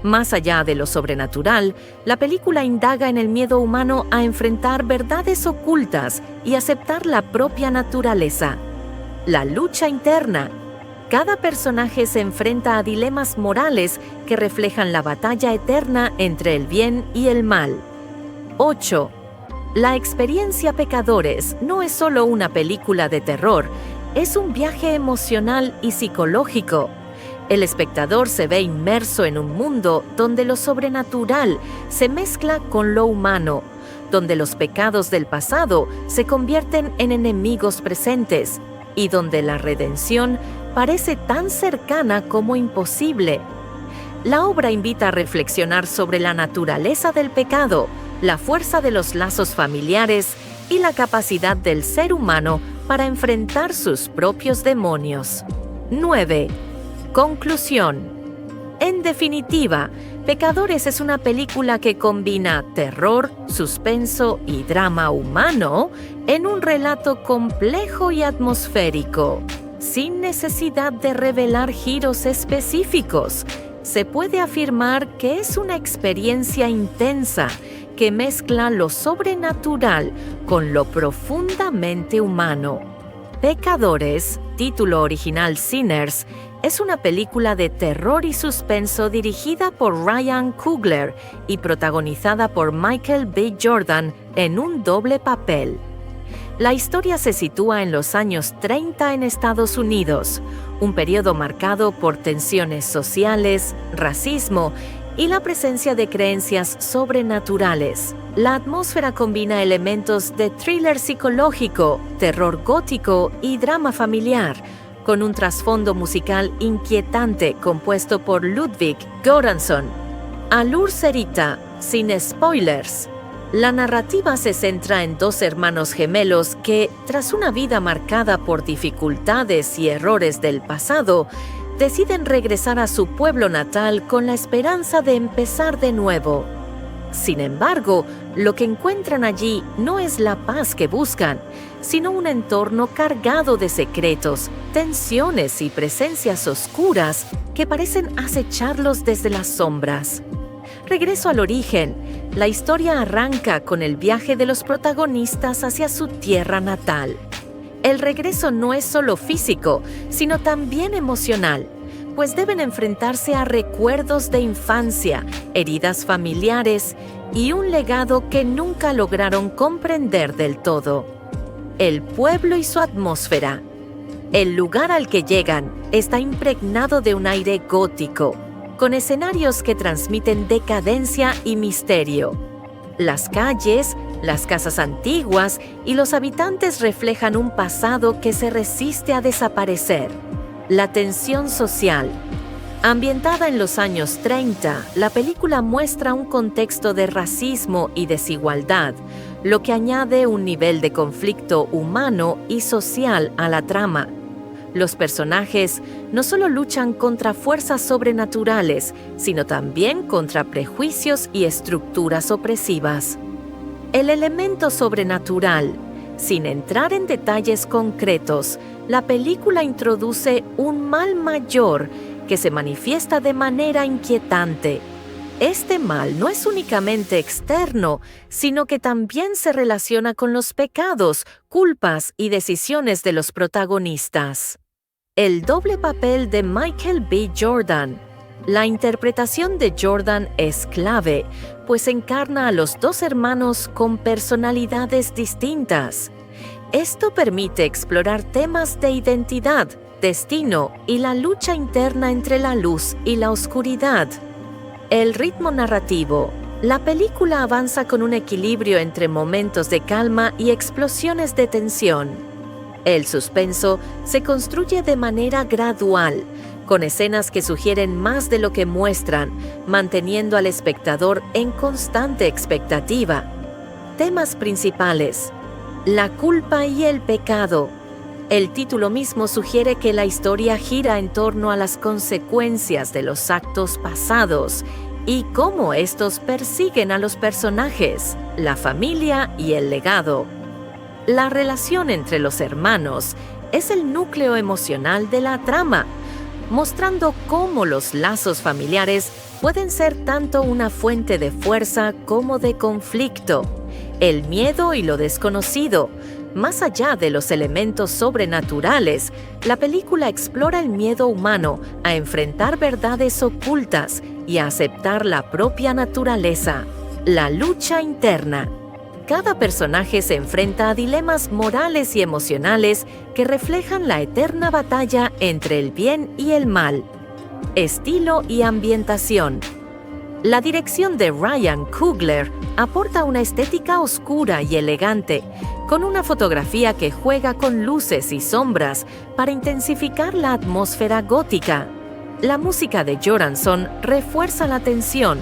Más allá de lo sobrenatural, la película indaga en el miedo humano a enfrentar verdades ocultas y aceptar la propia naturaleza. La lucha interna. Cada personaje se enfrenta a dilemas morales que reflejan la batalla eterna entre el bien y el mal. 8. La experiencia Pecadores no es solo una película de terror, es un viaje emocional y psicológico. El espectador se ve inmerso en un mundo donde lo sobrenatural se mezcla con lo humano, donde los pecados del pasado se convierten en enemigos presentes y donde la redención parece tan cercana como imposible. La obra invita a reflexionar sobre la naturaleza del pecado, la fuerza de los lazos familiares y la capacidad del ser humano para enfrentar sus propios demonios. 9. Conclusión. En definitiva, Pecadores es una película que combina terror, suspenso y drama humano en un relato complejo y atmosférico. Sin necesidad de revelar giros específicos, se puede afirmar que es una experiencia intensa que mezcla lo sobrenatural con lo profundamente humano. Pecadores, título original Sinners, es una película de terror y suspenso dirigida por Ryan Coogler y protagonizada por Michael B. Jordan en un doble papel. La historia se sitúa en los años 30 en Estados Unidos, un periodo marcado por tensiones sociales, racismo y la presencia de creencias sobrenaturales. La atmósfera combina elementos de thriller psicológico, terror gótico y drama familiar, con un trasfondo musical inquietante compuesto por Ludwig Göransson. Alur Serita, sin spoilers. La narrativa se centra en dos hermanos gemelos que, tras una vida marcada por dificultades y errores del pasado, deciden regresar a su pueblo natal con la esperanza de empezar de nuevo. Sin embargo, lo que encuentran allí no es la paz que buscan, sino un entorno cargado de secretos, tensiones y presencias oscuras que parecen acecharlos desde las sombras. Regreso al origen. La historia arranca con el viaje de los protagonistas hacia su tierra natal. El regreso no es solo físico, sino también emocional, pues deben enfrentarse a recuerdos de infancia, heridas familiares y un legado que nunca lograron comprender del todo. El pueblo y su atmósfera. El lugar al que llegan está impregnado de un aire gótico, con escenarios que transmiten decadencia y misterio. Las calles, las casas antiguas y los habitantes reflejan un pasado que se resiste a desaparecer. La tensión social. Ambientada en los años 30, la película muestra un contexto de racismo y desigualdad, lo que añade un nivel de conflicto humano y social a la trama. Los personajes no solo luchan contra fuerzas sobrenaturales, sino también contra prejuicios y estructuras opresivas. El elemento sobrenatural. Sin entrar en detalles concretos, la película introduce un mal mayor que se manifiesta de manera inquietante. Este mal no es únicamente externo, sino que también se relaciona con los pecados, culpas y decisiones de los protagonistas. El doble papel de Michael B. Jordan. La interpretación de Jordan es clave, pues encarna a los dos hermanos con personalidades distintas. Esto permite explorar temas de identidad, destino y la lucha interna entre la luz y la oscuridad. El ritmo narrativo. La película avanza con un equilibrio entre momentos de calma y explosiones de tensión. El suspenso se construye de manera gradual, con escenas que sugieren más de lo que muestran, manteniendo al espectador en constante expectativa. Temas principales: la culpa y el pecado. El título mismo sugiere que la historia gira en torno a las consecuencias de los actos pasados y cómo estos persiguen a los personajes, la familia y el legado. La relación entre los hermanos es el núcleo emocional de la trama, mostrando cómo los lazos familiares pueden ser tanto una fuente de fuerza como de conflicto. El miedo y lo desconocido. Más allá de los elementos sobrenaturales, la película explora el miedo humano a enfrentar verdades ocultas y a aceptar la propia naturaleza. La lucha interna. Cada personaje se enfrenta a dilemas morales y emocionales que reflejan la eterna batalla entre el bien y el mal. Estilo y ambientación. La dirección de Ryan Coogler aporta una estética oscura y elegante, con una fotografía que juega con luces y sombras para intensificar la atmósfera gótica. La música de Göransson refuerza la tensión,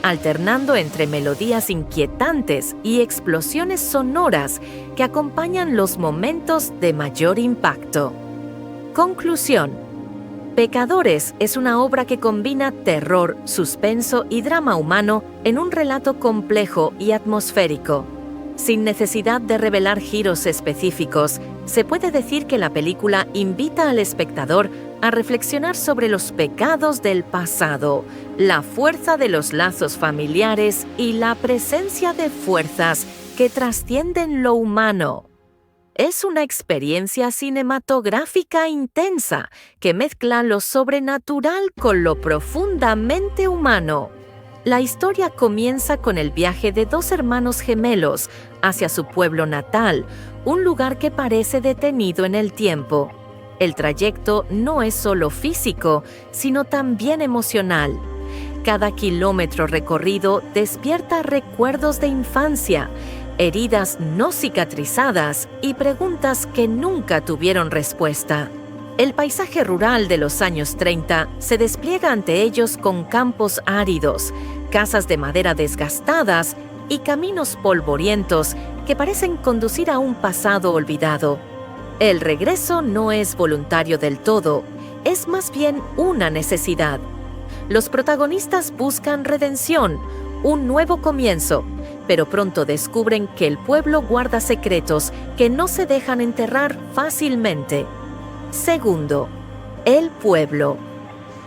alternando entre melodías inquietantes y explosiones sonoras que acompañan los momentos de mayor impacto. Conclusión. Pecadores es una obra que combina terror, suspenso y drama humano en un relato complejo y atmosférico. Sin necesidad de revelar giros específicos, se puede decir que la película invita al espectador a reflexionar sobre los pecados del pasado, la fuerza de los lazos familiares y la presencia de fuerzas que trascienden lo humano. Es una experiencia cinematográfica intensa que mezcla lo sobrenatural con lo profundamente humano. La historia comienza con el viaje de dos hermanos gemelos hacia su pueblo natal, un lugar que parece detenido en el tiempo. El trayecto no es solo físico, sino también emocional. Cada kilómetro recorrido despierta recuerdos de infancia, heridas no cicatrizadas y preguntas que nunca tuvieron respuesta. El paisaje rural de los años 30 se despliega ante ellos con campos áridos, casas de madera desgastadas y caminos polvorientos que parecen conducir a un pasado olvidado. El regreso no es voluntario del todo, es más bien una necesidad. Los protagonistas buscan redención, un nuevo comienzo, pero pronto descubren que el pueblo guarda secretos que no se dejan enterrar fácilmente. Segundo, el pueblo.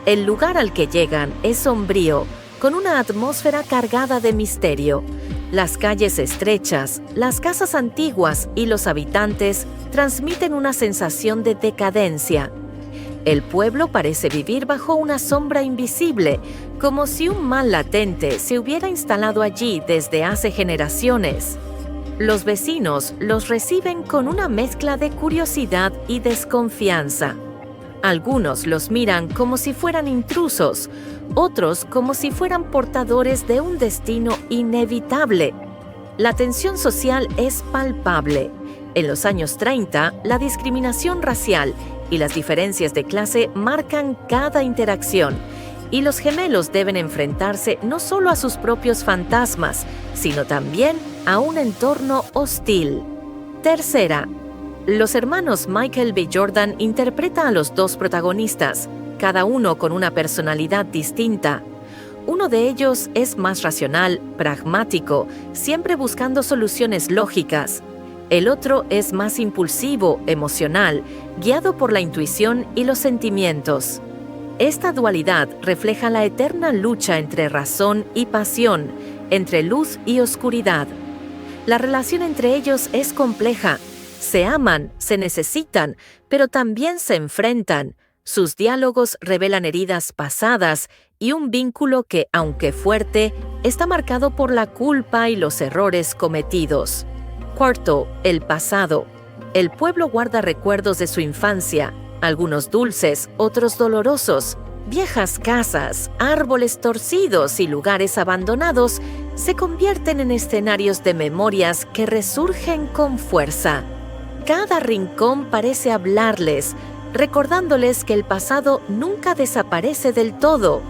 El lugar al que llegan es sombrío, con una atmósfera cargada de misterio. Las calles estrechas, las casas antiguas y los habitantes transmiten una sensación de decadencia. El pueblo parece vivir bajo una sombra invisible, como si un mal latente se hubiera instalado allí desde hace generaciones. Los vecinos los reciben con una mezcla de curiosidad y desconfianza. Algunos los miran como si fueran intrusos, otros como si fueran portadores de un destino inevitable. La tensión social es palpable. En los años 30, la discriminación racial y las diferencias de clase marcan cada interacción, y los gemelos deben enfrentarse no solo a sus propios fantasmas, sino también a un entorno hostil. Tercera, Los hermanos Michael B. Jordan interpretan a los dos protagonistas, cada uno con una personalidad distinta. Uno de ellos es más racional, pragmático, siempre buscando soluciones lógicas. El otro es más impulsivo, emocional, guiado por la intuición y los sentimientos. Esta dualidad refleja la eterna lucha entre razón y pasión, entre luz y oscuridad. La relación entre ellos es compleja. Se aman, se necesitan, pero también se enfrentan. Sus diálogos revelan heridas pasadas y un vínculo que, aunque fuerte, está marcado por la culpa y los errores cometidos. Cuarto, el pasado. El pueblo guarda recuerdos de su infancia, algunos dulces, otros dolorosos. Viejas casas, árboles torcidos y lugares abandonados se convierten en escenarios de memorias que resurgen con fuerza. Cada rincón parece hablarles, recordándoles que el pasado nunca desaparece del todo.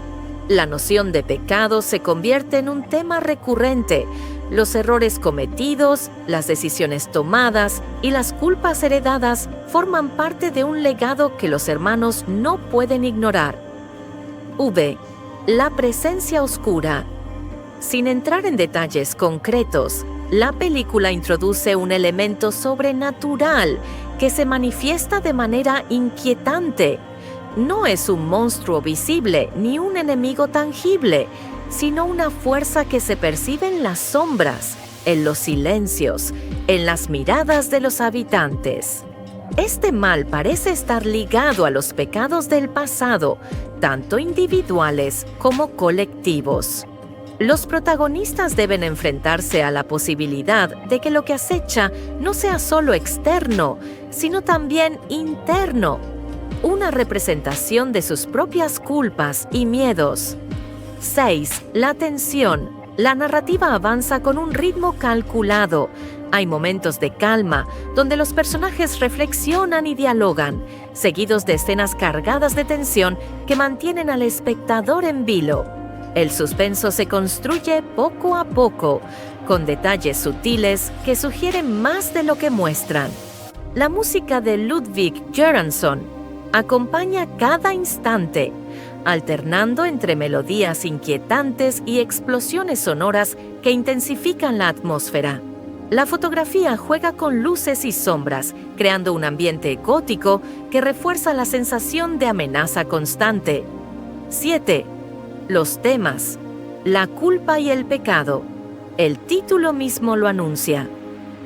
La noción de pecado se convierte en un tema recurrente. Los errores cometidos, las decisiones tomadas y las culpas heredadas forman parte de un legado que los hermanos no pueden ignorar. V. La presencia oscura. Sin entrar en detalles concretos, la película introduce un elemento sobrenatural que se manifiesta de manera inquietante. No es un monstruo visible ni un enemigo tangible, sino una fuerza que se percibe en las sombras, en los silencios, en las miradas de los habitantes. Este mal parece estar ligado a los pecados del pasado, tanto individuales como colectivos. Los protagonistas deben enfrentarse a la posibilidad de que lo que acecha no sea solo externo, sino también interno, una representación de sus propias culpas y miedos. 6. La tensión. La narrativa avanza con un ritmo calculado. Hay momentos de calma, donde los personajes reflexionan y dialogan, seguidos de escenas cargadas de tensión que mantienen al espectador en vilo. El suspenso se construye poco a poco, con detalles sutiles que sugieren más de lo que muestran. La música de Ludwig Göransson acompaña cada instante, alternando entre melodías inquietantes y explosiones sonoras que intensifican la atmósfera. La fotografía juega con luces y sombras, creando un ambiente gótico que refuerza la sensación de amenaza constante. 7. Los temas. La culpa y el pecado. El título mismo lo anuncia.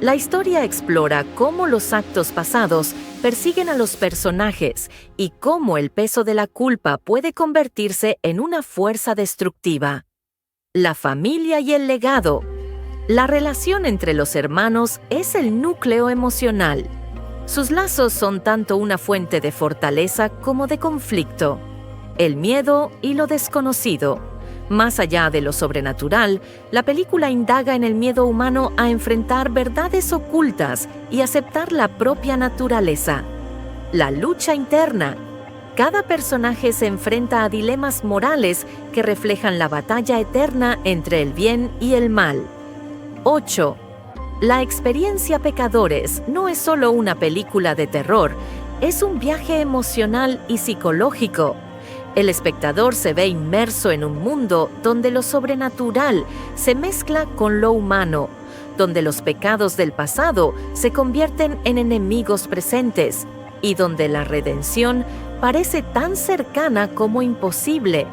La historia explora cómo los actos pasados persiguen a los personajes y cómo el peso de la culpa puede convertirse en una fuerza destructiva. La familia y el legado. La relación entre los hermanos es el núcleo emocional. Sus lazos son tanto una fuente de fortaleza como de conflicto. El miedo y lo desconocido. Más allá de lo sobrenatural, la película indaga en el miedo humano a enfrentar verdades ocultas y aceptar la propia naturaleza. La lucha interna. Cada personaje se enfrenta a dilemas morales que reflejan la batalla eterna entre el bien y el mal. 8. La experiencia Pecadores no es solo una película de terror, es un viaje emocional y psicológico. El espectador se ve inmerso en un mundo donde lo sobrenatural se mezcla con lo humano, donde los pecados del pasado se convierten en enemigos presentes y donde la redención parece tan cercana como imposible.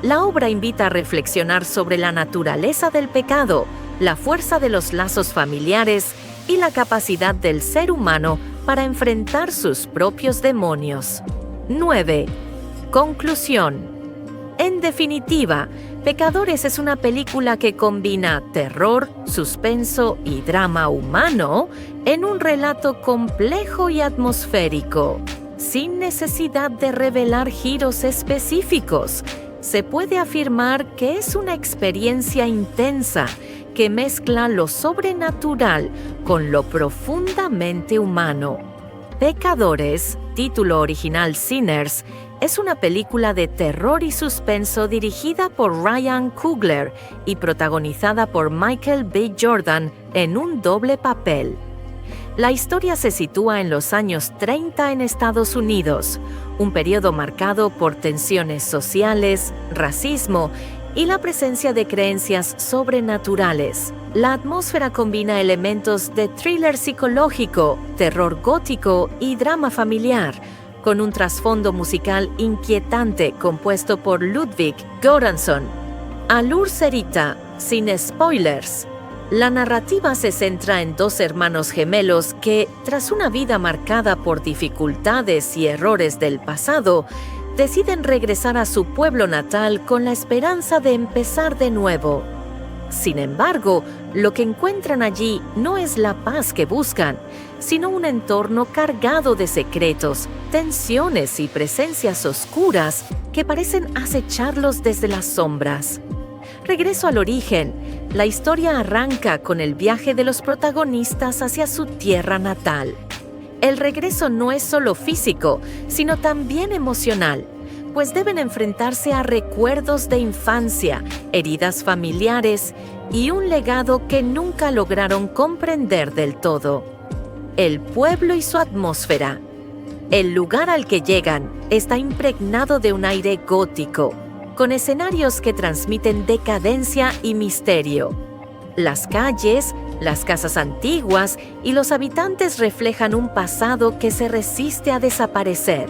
La obra invita a reflexionar sobre la naturaleza del pecado, la fuerza de los lazos familiares y la capacidad del ser humano para enfrentar sus propios demonios. 9. Conclusión. En definitiva, Pecadores es una película que combina terror, suspenso y drama humano en un relato complejo y atmosférico. Sin necesidad de revelar giros específicos, se puede afirmar que es una experiencia intensa que mezcla lo sobrenatural con lo profundamente humano. Pecadores, título original Sinners, es una película de terror y suspenso dirigida por Ryan Coogler y protagonizada por Michael B. Jordan en un doble papel. La historia se sitúa en los años 30 en Estados Unidos, un periodo marcado por tensiones sociales, racismo y la presencia de creencias sobrenaturales. La atmósfera combina elementos de thriller psicológico, terror gótico y drama familiar, con un trasfondo musical inquietante compuesto por Ludwig Göransson. Alur Serita, sin spoilers. La narrativa se centra en dos hermanos gemelos que, tras una vida marcada por dificultades y errores del pasado, deciden regresar a su pueblo natal con la esperanza de empezar de nuevo. Sin embargo, lo que encuentran allí no es la paz que buscan, sino un entorno cargado de secretos, tensiones y presencias oscuras que parecen acecharlos desde las sombras. Regreso al origen. La historia arranca con el viaje de los protagonistas hacia su tierra natal. El regreso no es solo físico, sino también emocional, pues deben enfrentarse a recuerdos de infancia, heridas familiares y un legado que nunca lograron comprender del todo. El pueblo y su atmósfera. El lugar al que llegan está impregnado de un aire gótico, con escenarios que transmiten decadencia y misterio. Las calles, las casas antiguas y los habitantes reflejan un pasado que se resiste a desaparecer.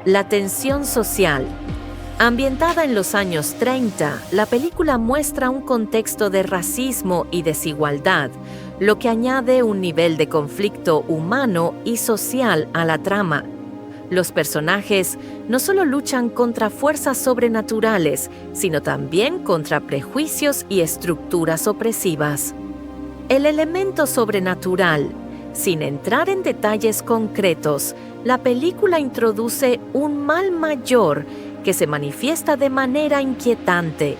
La tensión social. Ambientada en los años 30, la película muestra un contexto de racismo y desigualdad, lo que añade un nivel de conflicto humano y social a la trama. Los personajes no solo luchan contra fuerzas sobrenaturales, sino también contra prejuicios y estructuras opresivas. El elemento sobrenatural. Sin entrar en detalles concretos, la película introduce un mal mayor que se manifiesta de manera inquietante.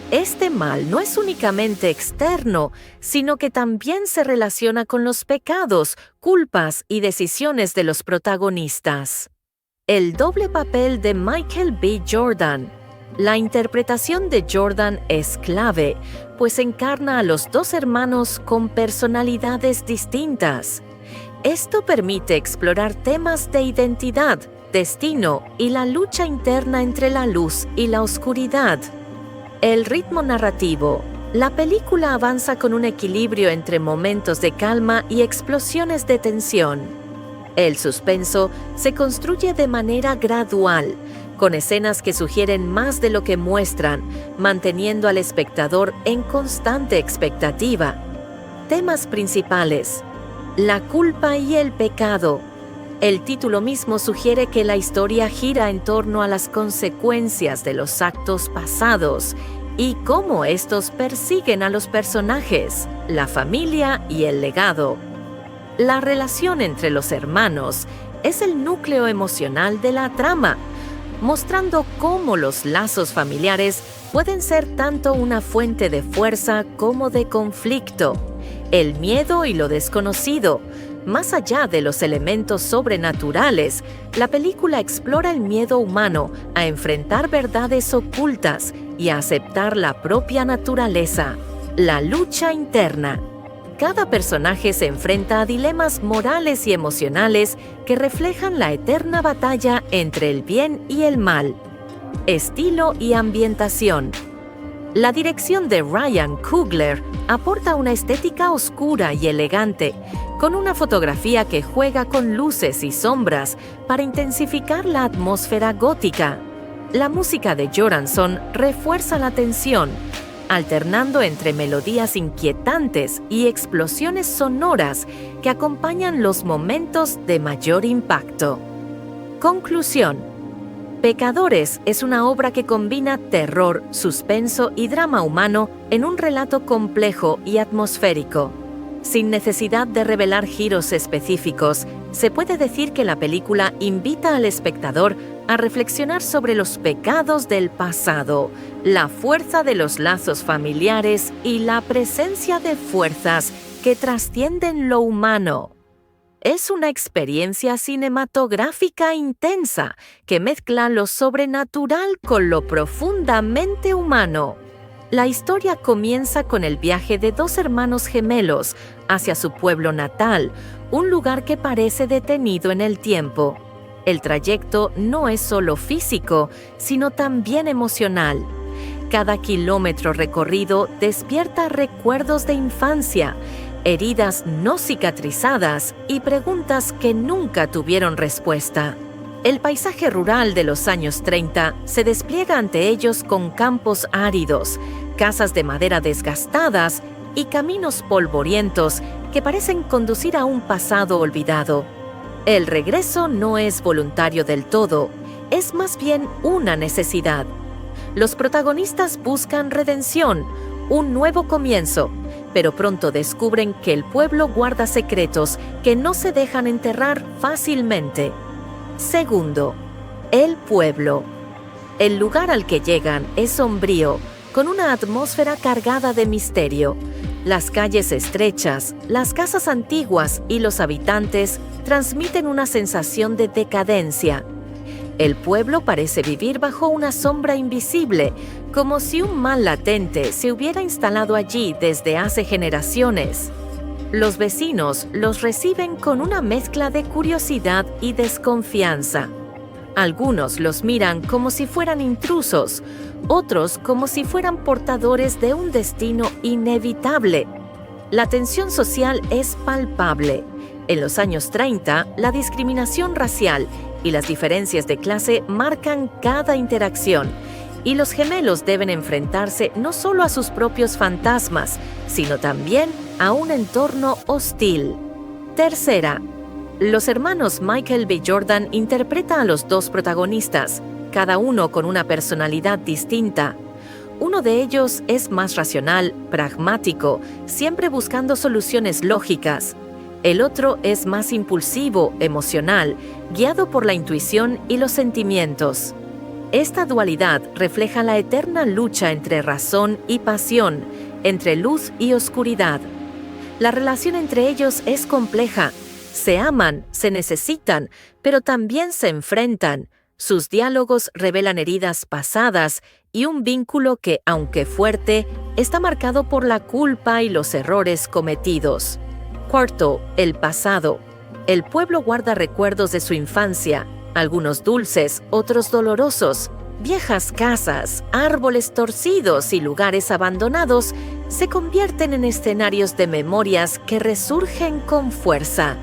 Este mal no es únicamente externo, sino que también se relaciona con los pecados, culpas y decisiones de los protagonistas. El doble papel de Michael B. Jordan. La interpretación de Jordan es clave, pues encarna a los dos hermanos con personalidades distintas. Esto permite explorar temas de identidad, destino y la lucha interna entre la luz y la oscuridad. El ritmo narrativo. La película avanza con un equilibrio entre momentos de calma y explosiones de tensión. El suspenso se construye de manera gradual, con escenas que sugieren más de lo que muestran, manteniendo al espectador en constante expectativa. Temas principales: la culpa y el pecado. El título mismo sugiere que la historia gira en torno a las consecuencias de los actos pasados y cómo estos persiguen a los personajes, la familia y el legado. La relación entre los hermanos es el núcleo emocional de la trama, mostrando cómo los lazos familiares pueden ser tanto una fuente de fuerza como de conflicto. El miedo y lo desconocido. Más allá de los elementos sobrenaturales, la película explora el miedo humano a enfrentar verdades ocultas y a aceptar la propia naturaleza. La lucha interna. Cada personaje se enfrenta a dilemas morales y emocionales que reflejan la eterna batalla entre el bien y el mal. Estilo y ambientación. La dirección de Ryan Coogler aporta una estética oscura y elegante, con una fotografía que juega con luces y sombras para intensificar la atmósfera gótica. La música de Göransson refuerza la tensión, alternando entre melodías inquietantes y explosiones sonoras que acompañan los momentos de mayor impacto. Conclusión. Pecadores es una obra que combina terror, suspenso y drama humano en un relato complejo y atmosférico. Sin necesidad de revelar giros específicos, se puede decir que la película invita al espectador a reflexionar sobre los pecados del pasado, la fuerza de los lazos familiares y la presencia de fuerzas que trascienden lo humano. Es una experiencia cinematográfica intensa que mezcla lo sobrenatural con lo profundamente humano. La historia comienza con el viaje de dos hermanos gemelos hacia su pueblo natal, un lugar que parece detenido en el tiempo. El trayecto no es solo físico, sino también emocional. Cada kilómetro recorrido despierta recuerdos de infancia, heridas no cicatrizadas y preguntas que nunca tuvieron respuesta. El paisaje rural de los años 30 se despliega ante ellos con campos áridos, casas de madera desgastadas y caminos polvorientos que parecen conducir a un pasado olvidado. El regreso no es voluntario del todo, es más bien una necesidad. Los protagonistas buscan redención, un nuevo comienzo, pero pronto descubren que el pueblo guarda secretos que no se dejan enterrar fácilmente. Segundo, el pueblo. El lugar al que llegan es sombrío, con una atmósfera cargada de misterio. Las calles estrechas, las casas antiguas y los habitantes transmiten una sensación de decadencia. El pueblo parece vivir bajo una sombra invisible, como si un mal latente se hubiera instalado allí desde hace generaciones. Los vecinos los reciben con una mezcla de curiosidad y desconfianza. Algunos los miran como si fueran intrusos, otros como si fueran portadores de un destino inevitable. La tensión social es palpable. En los años 30, la discriminación racial y las diferencias de clase marcan cada interacción, y los gemelos deben enfrentarse no solo a sus propios fantasmas, sino también a un entorno hostil. Tercera, los hermanos Michael B. Jordan interpretan a los dos protagonistas, cada uno con una personalidad distinta. Uno de ellos es más racional, pragmático, siempre buscando soluciones lógicas. El otro es más impulsivo, emocional, guiado por la intuición y los sentimientos. Esta dualidad refleja la eterna lucha entre razón y pasión, entre luz y oscuridad. La relación entre ellos es compleja. Se aman, se necesitan, pero también se enfrentan. Sus diálogos revelan heridas pasadas y un vínculo que, aunque fuerte, está marcado por la culpa y los errores cometidos. Cuarto, el pasado. El pueblo guarda recuerdos de su infancia, algunos dulces, otros dolorosos. Viejas casas, árboles torcidos y lugares abandonados se convierten en escenarios de memorias que resurgen con fuerza.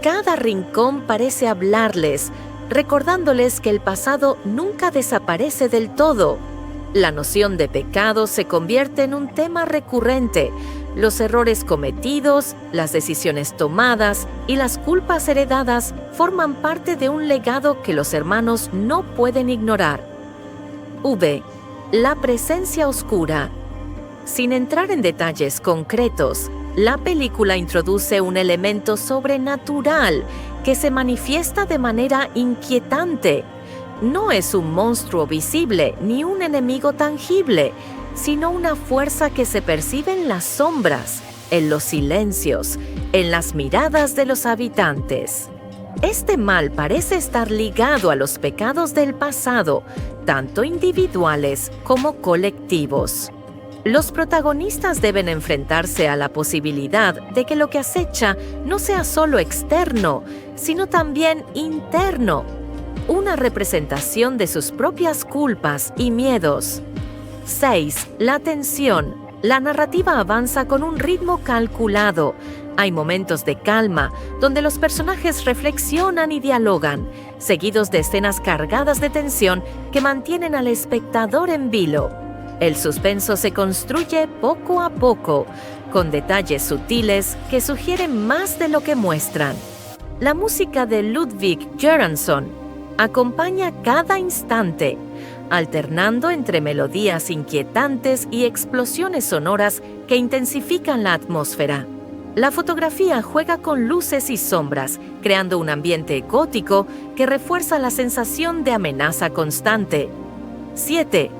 Cada rincón parece hablarles, recordándoles que el pasado nunca desaparece del todo. La noción de pecado se convierte en un tema recurrente. Los errores cometidos, las decisiones tomadas y las culpas heredadas forman parte de un legado que los hermanos no pueden ignorar. V. La presencia oscura. Sin entrar en detalles concretos, la película introduce un elemento sobrenatural que se manifiesta de manera inquietante. No es un monstruo visible ni un enemigo tangible, sino una fuerza que se percibe en las sombras, en los silencios, en las miradas de los habitantes. Este mal parece estar ligado a los pecados del pasado, tanto individuales como colectivos. Los protagonistas deben enfrentarse a la posibilidad de que lo que acecha no sea solo externo, sino también interno, una representación de sus propias culpas y miedos. 6. La tensión. La narrativa avanza con un ritmo calculado. Hay momentos de calma, donde los personajes reflexionan y dialogan, seguidos de escenas cargadas de tensión que mantienen al espectador en vilo. El suspenso se construye poco a poco, con detalles sutiles que sugieren más de lo que muestran. La música de Ludwig Göransson acompaña cada instante, alternando entre melodías inquietantes y explosiones sonoras que intensifican la atmósfera. La fotografía juega con luces y sombras, creando un ambiente gótico que refuerza la sensación de amenaza constante. 7.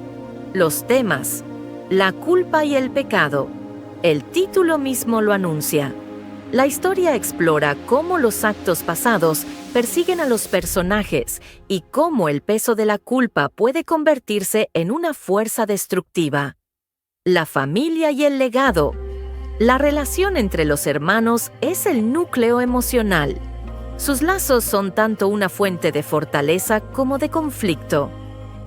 Los temas. La culpa y el pecado. El título mismo lo anuncia. La historia explora cómo los actos pasados persiguen a los personajes y cómo el peso de la culpa puede convertirse en una fuerza destructiva. La familia y el legado. La relación entre los hermanos es el núcleo emocional. Sus lazos son tanto una fuente de fortaleza como de conflicto.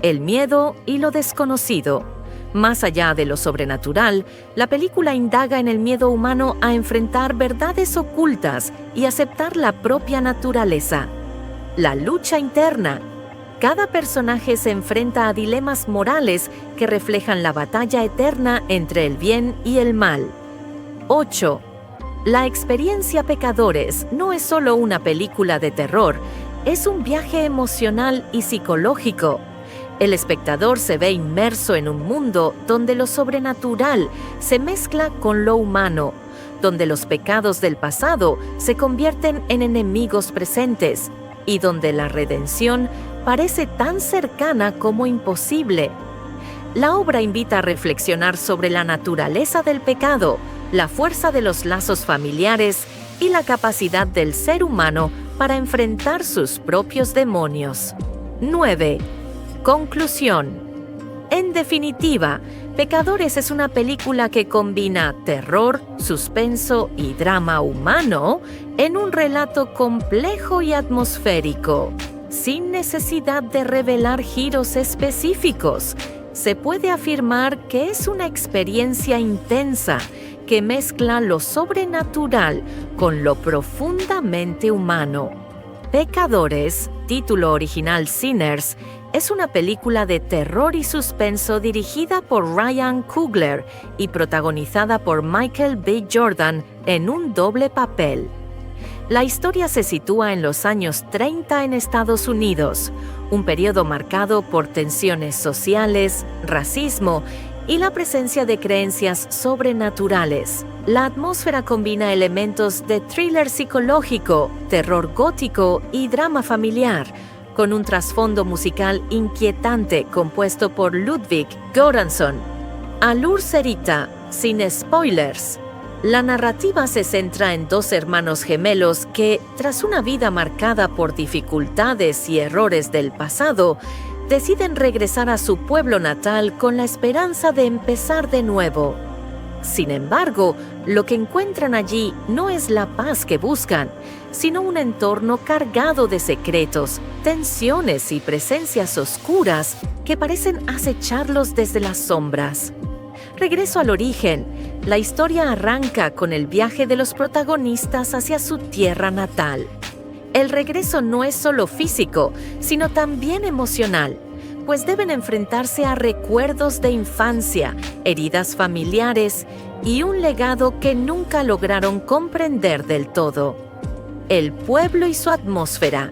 El miedo y lo desconocido. Más allá de lo sobrenatural, la película indaga en el miedo humano a enfrentar verdades ocultas y aceptar la propia naturaleza. La lucha interna. Cada personaje se enfrenta a dilemas morales que reflejan la batalla eterna entre el bien y el mal. 8. La experiencia Pecadores no es solo una película de terror, es un viaje emocional y psicológico. El espectador se ve inmerso en un mundo donde lo sobrenatural se mezcla con lo humano, donde los pecados del pasado se convierten en enemigos presentes y donde la redención parece tan cercana como imposible. La obra invita a reflexionar sobre la naturaleza del pecado, la fuerza de los lazos familiares y la capacidad del ser humano para enfrentar sus propios demonios. 9. Conclusión. En definitiva, Pecadores es una película que combina terror, suspenso y drama humano en un relato complejo y atmosférico. Sin necesidad de revelar giros específicos, se puede afirmar que es una experiencia intensa que mezcla lo sobrenatural con lo profundamente humano. Pecadores, título original Sinners, es una película de terror y suspenso dirigida por Ryan Coogler y protagonizada por Michael B. Jordan en un doble papel. La historia se sitúa en los años 30 en Estados Unidos, un periodo marcado por tensiones sociales, racismo y la presencia de creencias sobrenaturales. La atmósfera combina elementos de thriller psicológico, terror gótico y drama familiar, con un trasfondo musical inquietante compuesto por Ludwig Göransson. Alur Serita, sin spoilers. La narrativa se centra en dos hermanos gemelos que, tras una vida marcada por dificultades y errores del pasado, deciden regresar a su pueblo natal con la esperanza de empezar de nuevo. Sin embargo, lo que encuentran allí no es la paz que buscan, sino un entorno cargado de secretos, tensiones y presencias oscuras que parecen acecharlos desde las sombras. Regreso al origen. La historia arranca con el viaje de los protagonistas hacia su tierra natal. El regreso no es solo físico, sino también emocional, pues deben enfrentarse a recuerdos de infancia, heridas familiares y un legado que nunca lograron comprender del todo. El pueblo y su atmósfera.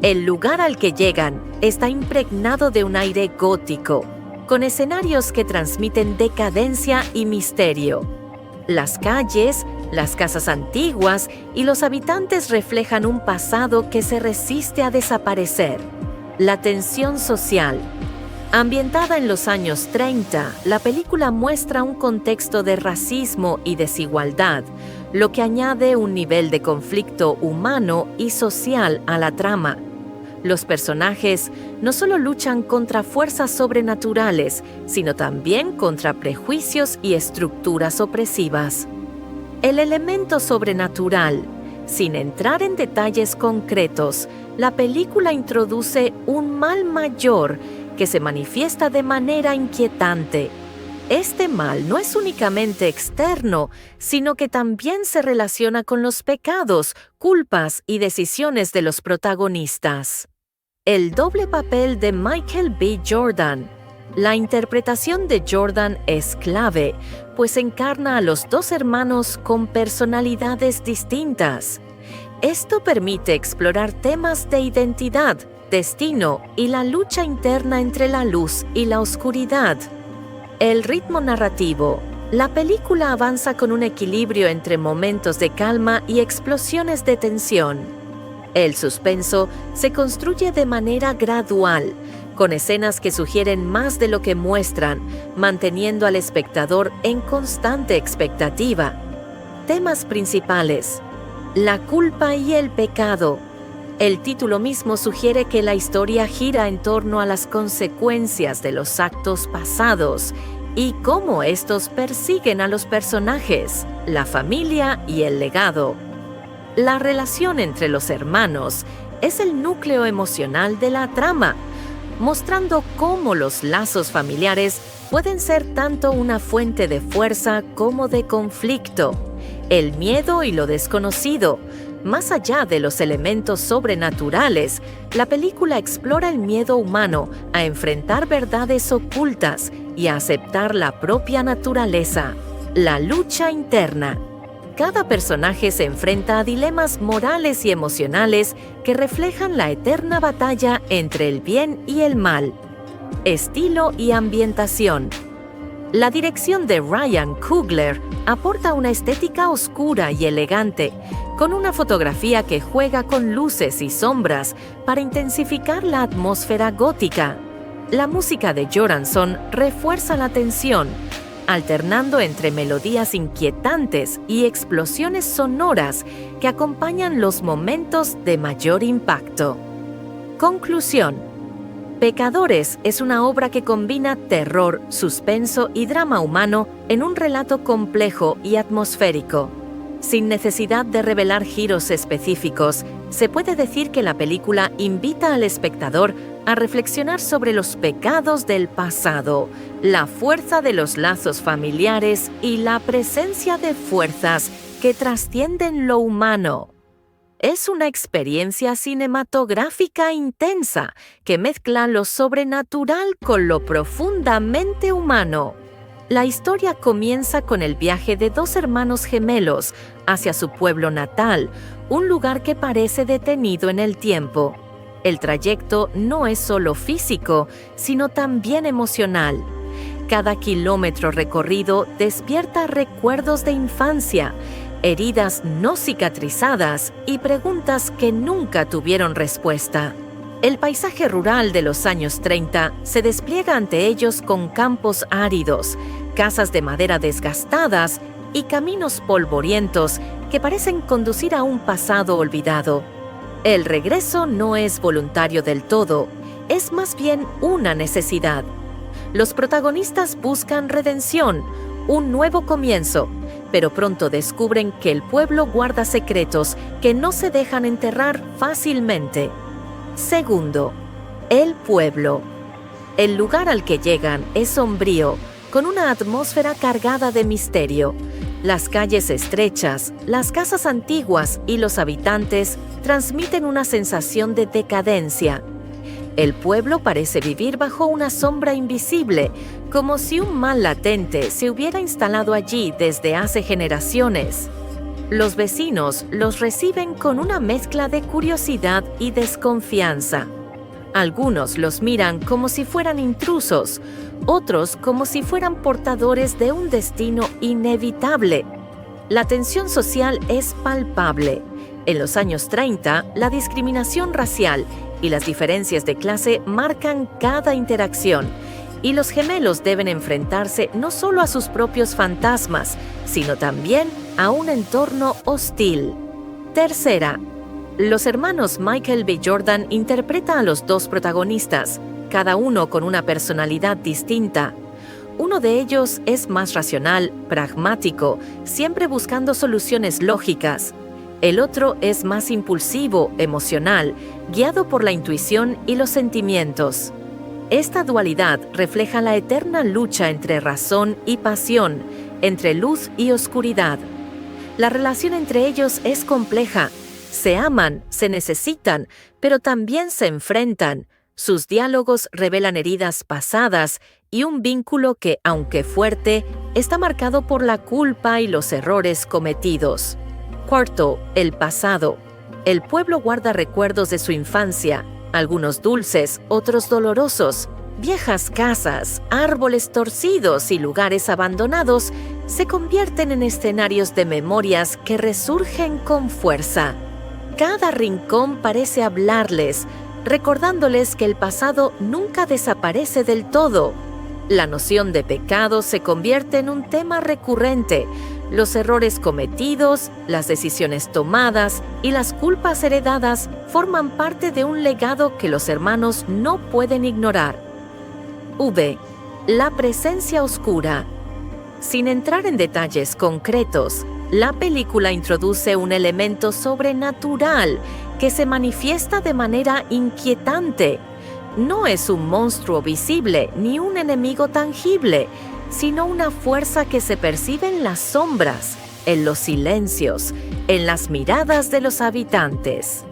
El lugar al que llegan está impregnado de un aire gótico, con escenarios que transmiten decadencia y misterio. Las calles, las casas antiguas y los habitantes reflejan un pasado que se resiste a desaparecer. La tensión social. Ambientada en los años 30, la película muestra un contexto de racismo y desigualdad, lo que añade un nivel de conflicto humano y social a la trama. Los personajes no solo luchan contra fuerzas sobrenaturales, sino también contra prejuicios y estructuras opresivas. El elemento sobrenatural. Sin entrar en detalles concretos, la película introduce un mal mayor que se manifiesta de manera inquietante. Este mal no es únicamente externo, sino que también se relaciona con los pecados, culpas y decisiones de los protagonistas. El doble papel de Michael B. Jordan. La interpretación de Jordan es clave, pues encarna a los dos hermanos con personalidades distintas. Esto permite explorar temas de identidad, destino y la lucha interna entre la luz y la oscuridad. El ritmo narrativo. La película avanza con un equilibrio entre momentos de calma y explosiones de tensión. El suspenso se construye de manera gradual, con escenas que sugieren más de lo que muestran, manteniendo al espectador en constante expectativa. Temas principales: la culpa y el pecado. El título mismo sugiere que la historia gira en torno a las consecuencias de los actos pasados y cómo estos persiguen a los personajes, la familia y el legado. La relación entre los hermanos es el núcleo emocional de la trama, mostrando cómo los lazos familiares pueden ser tanto una fuente de fuerza como de conflicto. El miedo y lo desconocido. Más allá de los elementos sobrenaturales, la película explora el miedo humano a enfrentar verdades ocultas y a aceptar la propia naturaleza. La lucha interna. Cada personaje se enfrenta a dilemas morales y emocionales que reflejan la eterna batalla entre el bien y el mal. Estilo y ambientación. La dirección de Ryan Coogler aporta una estética oscura y elegante, con una fotografía que juega con luces y sombras para intensificar la atmósfera gótica. La música de Göransson refuerza la tensión, alternando entre melodías inquietantes y explosiones sonoras que acompañan los momentos de mayor impacto. Conclusión. Pecadores es una obra que combina terror, suspenso y drama humano en un relato complejo y atmosférico. Sin necesidad de revelar giros específicos, se puede decir que la película invita al espectador a reflexionar sobre los pecados del pasado, la fuerza de los lazos familiares y la presencia de fuerzas que trascienden lo humano. Es una experiencia cinematográfica intensa que mezcla lo sobrenatural con lo profundamente humano. La historia comienza con el viaje de dos hermanos gemelos hacia su pueblo natal, un lugar que parece detenido en el tiempo. El trayecto no es solo físico, sino también emocional. Cada kilómetro recorrido despierta recuerdos de infancia, heridas no cicatrizadas y preguntas que nunca tuvieron respuesta. El paisaje rural de los años 30 se despliega ante ellos con campos áridos, casas de madera desgastadas y caminos polvorientos que parecen conducir a un pasado olvidado. El regreso no es voluntario del todo, es más bien una necesidad. Los protagonistas buscan redención, un nuevo comienzo, pero pronto descubren que el pueblo guarda secretos que no se dejan enterrar fácilmente. Segundo, el pueblo. El lugar al que llegan es sombrío, con una atmósfera cargada de misterio. Las calles estrechas, las casas antiguas y los habitantes transmiten una sensación de decadencia. El pueblo parece vivir bajo una sombra invisible, como si un mal latente se hubiera instalado allí desde hace generaciones. Los vecinos los reciben con una mezcla de curiosidad y desconfianza. Algunos los miran como si fueran intrusos, otros como si fueran portadores de un destino inevitable. La tensión social es palpable. En los años 30, la discriminación racial y las diferencias de clase marcan cada interacción, y los gemelos deben enfrentarse no solo a sus propios fantasmas, sino también a un entorno hostil. Tercera, los hermanos Michael B. Jordan interpretan a los dos protagonistas, cada uno con una personalidad distinta. Uno de ellos es más racional, pragmático, siempre buscando soluciones lógicas. El otro es más impulsivo, emocional, guiado por la intuición y los sentimientos. Esta dualidad refleja la eterna lucha entre razón y pasión, entre luz y oscuridad. La relación entre ellos es compleja. Se aman, se necesitan, pero también se enfrentan. Sus diálogos revelan heridas pasadas y un vínculo que, aunque fuerte, está marcado por la culpa y los errores cometidos. Cuarto, el pasado. El pueblo guarda recuerdos de su infancia, algunos dulces, otros dolorosos. Viejas casas, árboles torcidos y lugares abandonados se convierten en escenarios de memorias que resurgen con fuerza. Cada rincón parece hablarles, recordándoles que el pasado nunca desaparece del todo. La noción de pecado se convierte en un tema recurrente. Los errores cometidos, las decisiones tomadas y las culpas heredadas forman parte de un legado que los hermanos no pueden ignorar. V. La presencia oscura. Sin entrar en detalles concretos, la película introduce un elemento sobrenatural que se manifiesta de manera inquietante. No es un monstruo visible ni un enemigo tangible, sino una fuerza que se percibe en las sombras, en los silencios, en las miradas de los habitantes.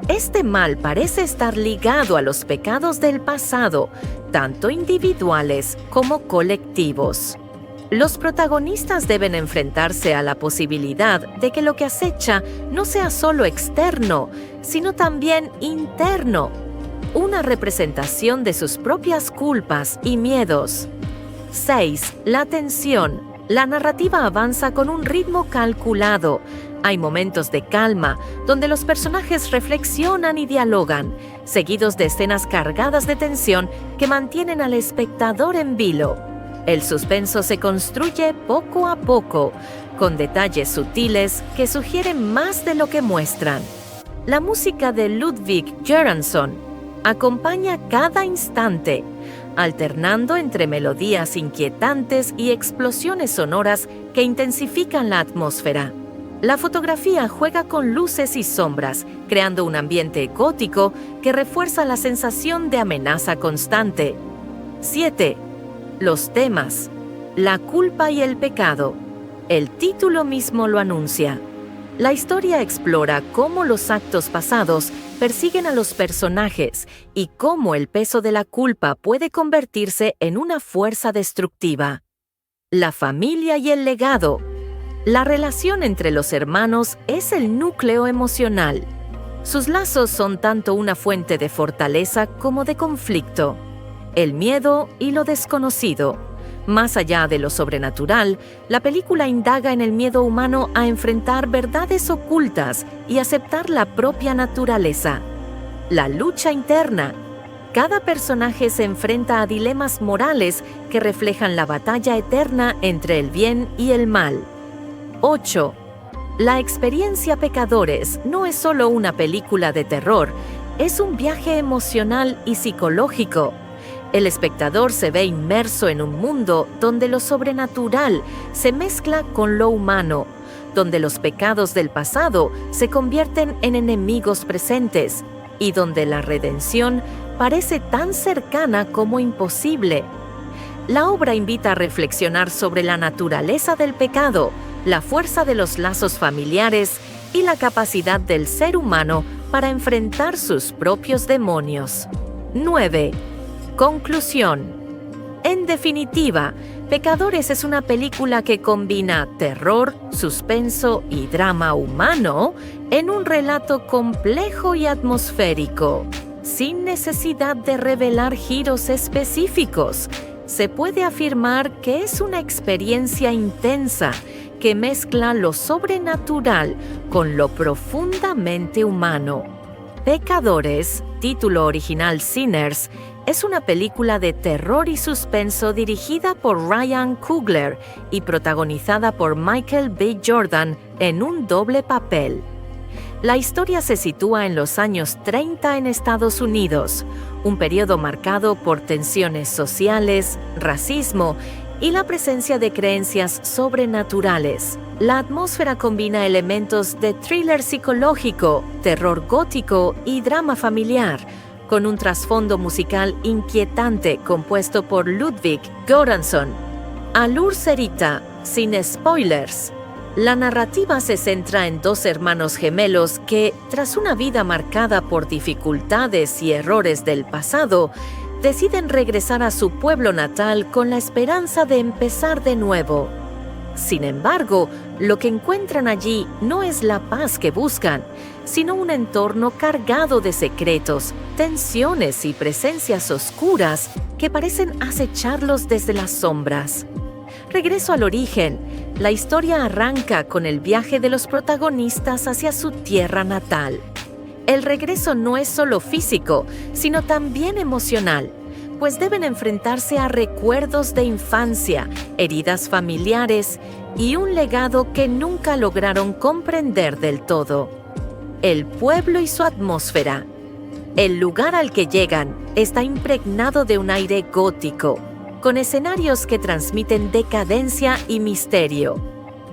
Este mal parece estar ligado a los pecados del pasado, tanto individuales como colectivos. Los protagonistas deben enfrentarse a la posibilidad de que lo que acecha no sea solo externo, sino también interno, una representación de sus propias culpas y miedos. 6. La tensión. La narrativa avanza con un ritmo calculado. Hay momentos de calma, donde los personajes reflexionan y dialogan, seguidos de escenas cargadas de tensión que mantienen al espectador en vilo. El suspenso se construye poco a poco, con detalles sutiles que sugieren más de lo que muestran. La música de Ludwig Göransson acompaña cada instante, alternando entre melodías inquietantes y explosiones sonoras que intensifican la atmósfera. La fotografía juega con luces y sombras, creando un ambiente gótico que refuerza la sensación de amenaza constante. 7. Los temas. La culpa y el pecado. El título mismo lo anuncia. La historia explora cómo los actos pasados persiguen a los personajes y cómo el peso de la culpa puede convertirse en una fuerza destructiva. La familia y el legado. La relación entre los hermanos es el núcleo emocional. Sus lazos son tanto una fuente de fortaleza como de conflicto. El miedo y lo desconocido. Más allá de lo sobrenatural, la película indaga en el miedo humano a enfrentar verdades ocultas y aceptar la propia naturaleza. La lucha interna. Cada personaje se enfrenta a dilemas morales que reflejan la batalla eterna entre el bien y el mal. 8. La experiencia Pecadores no es solo una película de terror, es un viaje emocional y psicológico. El espectador se ve inmerso en un mundo donde lo sobrenatural se mezcla con lo humano, donde los pecados del pasado se convierten en enemigos presentes y donde la redención parece tan cercana como imposible. La obra invita a reflexionar sobre la naturaleza del pecado, la fuerza de los lazos familiares y la capacidad del ser humano para enfrentar sus propios demonios. 9. Conclusión. En definitiva, Pecadores es una película que combina terror, suspenso y drama humano en un relato complejo y atmosférico. Sin necesidad de revelar giros específicos, se puede afirmar que es una experiencia intensa que mezcla lo sobrenatural con lo profundamente humano. Pecadores, título original Sinners, es una película de terror y suspenso dirigida por Ryan Coogler y protagonizada por Michael B. Jordan en un doble papel. La historia se sitúa en los años 30 en Estados Unidos, un periodo marcado por tensiones sociales, racismo y la presencia de creencias sobrenaturales. La atmósfera combina elementos de thriller psicológico, terror gótico y drama familiar, con un trasfondo musical inquietante compuesto por Ludwig Göransson. Alur Serita, sin spoilers. La narrativa se centra en dos hermanos gemelos que, tras una vida marcada por dificultades y errores del pasado, deciden regresar a su pueblo natal con la esperanza de empezar de nuevo. Sin embargo, lo que encuentran allí no es la paz que buscan, sino un entorno cargado de secretos, tensiones y presencias oscuras que parecen acecharlos desde las sombras. Regreso al origen. La historia arranca con el viaje de los protagonistas hacia su tierra natal. El regreso no es solo físico, sino también emocional, pues deben enfrentarse a recuerdos de infancia, heridas familiares y un legado que nunca lograron comprender del todo. El pueblo y su atmósfera. El lugar al que llegan está impregnado de un aire gótico. con escenarios que transmiten decadencia y misterio.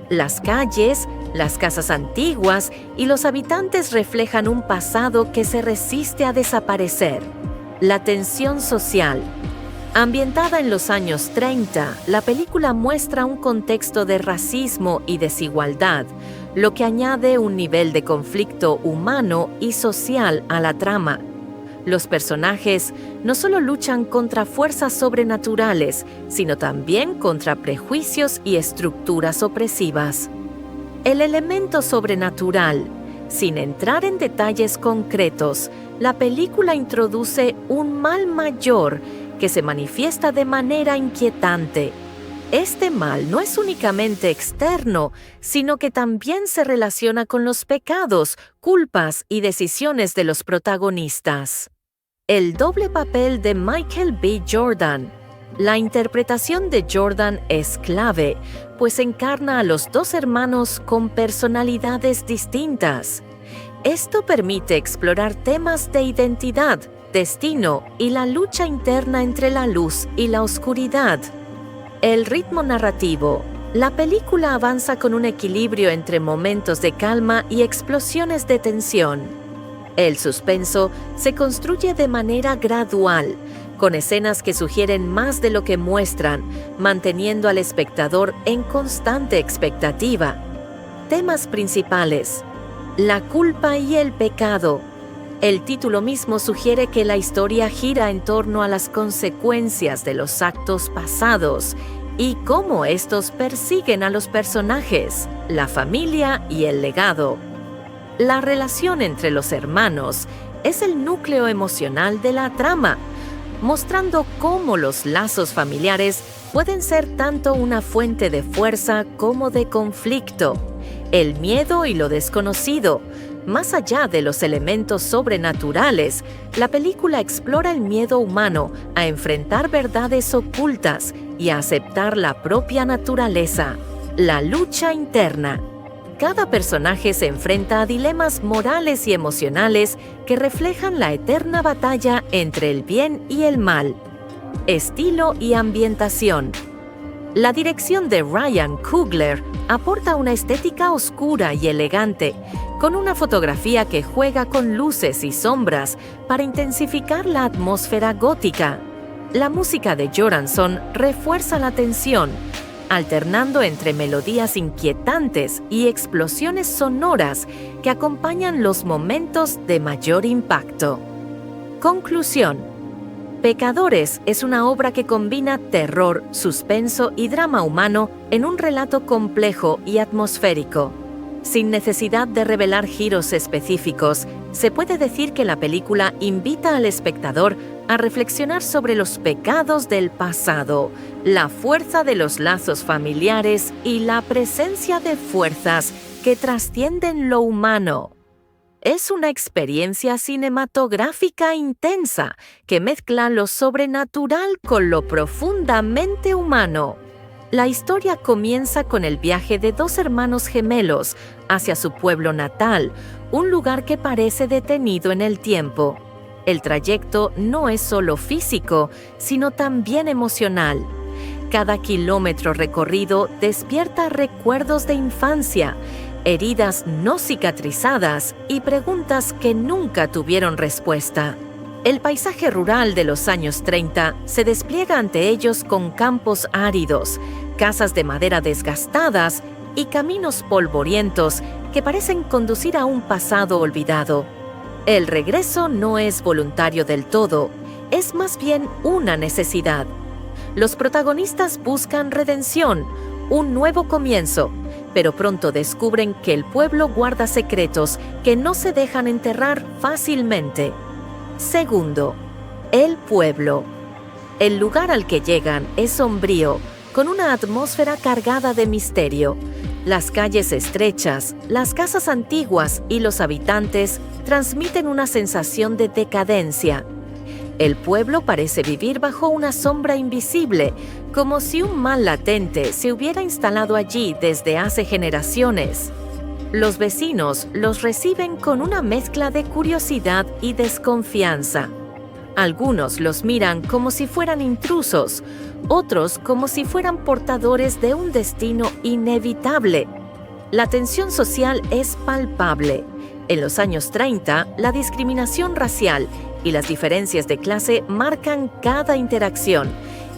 Las calles, las casas antiguas y los habitantes reflejan un pasado que se resiste a desaparecer. La tensión social. Ambientada en los años 30, la película muestra un contexto de racismo y desigualdad, lo que añade un nivel de conflicto humano y social a la trama. Los personajes no solo luchan contra fuerzas sobrenaturales, sino también contra prejuicios y estructuras opresivas. El elemento sobrenatural. Sin entrar en detalles concretos, la película introduce un mal mayor que se manifiesta de manera inquietante. Este mal no es únicamente externo, sino que también se relaciona con los pecados, culpas y decisiones de los protagonistas. El doble papel de Michael B. Jordan. La interpretación de Jordan es clave, pues encarna a los dos hermanos con personalidades distintas. Esto permite explorar temas de identidad, destino y la lucha interna entre la luz y la oscuridad. El ritmo narrativo. La película avanza con un equilibrio entre momentos de calma y explosiones de tensión. El suspenso se construye de manera gradual, con escenas que sugieren más de lo que muestran, manteniendo al espectador en constante expectativa. Temas principales. La culpa y el pecado. El título mismo sugiere que la historia gira en torno a las consecuencias de los actos pasados y cómo estos persiguen a los personajes, la familia y el legado. La relación entre los hermanos es el núcleo emocional de la trama, mostrando cómo los lazos familiares pueden ser tanto una fuente de fuerza como de conflicto. El miedo y lo desconocido. Más allá de los elementos sobrenaturales, la película explora el miedo humano a enfrentar verdades ocultas y a aceptar la propia naturaleza. La lucha interna. Cada personaje se enfrenta a dilemas morales y emocionales que reflejan la eterna batalla entre el bien y el mal. Estilo y ambientación. La dirección de Ryan Coogler aporta una estética oscura y elegante, con una fotografía que juega con luces y sombras para intensificar la atmósfera gótica. La música de Göransson refuerza la tensión, alternando entre melodías inquietantes y explosiones sonoras que acompañan los momentos de mayor impacto. Conclusión. Pecadores es una obra que combina terror, suspenso y drama humano en un relato complejo y atmosférico. Sin necesidad de revelar giros específicos, se puede decir que la película invita al espectador a reflexionar sobre los pecados del pasado, la fuerza de los lazos familiares y la presencia de fuerzas que trascienden lo humano. Es una experiencia cinematográfica intensa que mezcla lo sobrenatural con lo profundamente humano. La historia comienza con el viaje de dos hermanos gemelos hacia su pueblo natal, un lugar que parece detenido en el tiempo. El trayecto no es solo físico, sino también emocional. Cada kilómetro recorrido despierta recuerdos de infancia, heridas no cicatrizadas y preguntas que nunca tuvieron respuesta. El paisaje rural de los años 30 se despliega ante ellos con campos áridos, casas de madera desgastadas y caminos polvorientos que parecen conducir a un pasado olvidado. El regreso no es voluntario del todo, es más bien una necesidad. Los protagonistas buscan redención, un nuevo comienzo, pero pronto descubren que el pueblo guarda secretos que no se dejan enterrar fácilmente. Segundo, el pueblo. El lugar al que llegan es sombrío, con una atmósfera cargada de misterio. Las calles estrechas, las casas antiguas y los habitantes transmiten una sensación de decadencia. El pueblo parece vivir bajo una sombra invisible, como si un mal latente se hubiera instalado allí desde hace generaciones. Los vecinos los reciben con una mezcla de curiosidad y desconfianza. Algunos los miran como si fueran intrusos, otros como si fueran portadores de un destino inevitable. La tensión social es palpable. En los años 30, la discriminación racial y las diferencias de clase marcan cada interacción,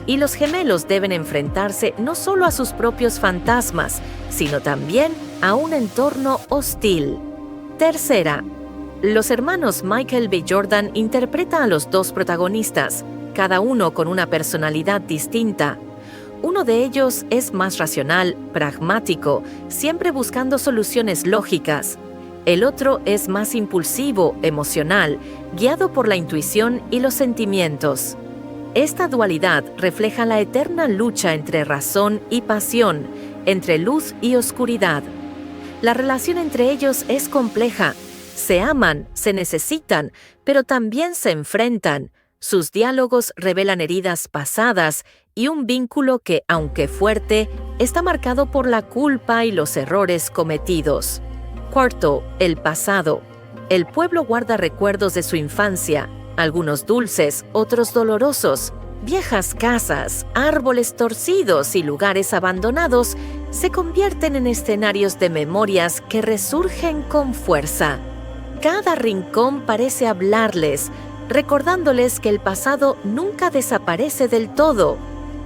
y los gemelos deben enfrentarse no solo a sus propios fantasmas, sino también a un entorno hostil. Tercera, los hermanos Michael B. Jordan interpretan a los dos protagonistas, cada uno con una personalidad distinta. Uno de ellos es más racional, pragmático, siempre buscando soluciones lógicas. El otro es más impulsivo, emocional, guiado por la intuición y los sentimientos. Esta dualidad refleja la eterna lucha entre razón y pasión, entre luz y oscuridad. La relación entre ellos es compleja. Se aman, se necesitan, pero también se enfrentan. Sus diálogos revelan heridas pasadas y un vínculo que, aunque fuerte, está marcado por la culpa y los errores cometidos. Cuarto, el pasado. El pueblo guarda recuerdos de su infancia, algunos dulces, otros dolorosos. Viejas casas, árboles torcidos y lugares abandonados se convierten en escenarios de memorias que resurgen con fuerza. Cada rincón parece hablarles, recordándoles que el pasado nunca desaparece del todo.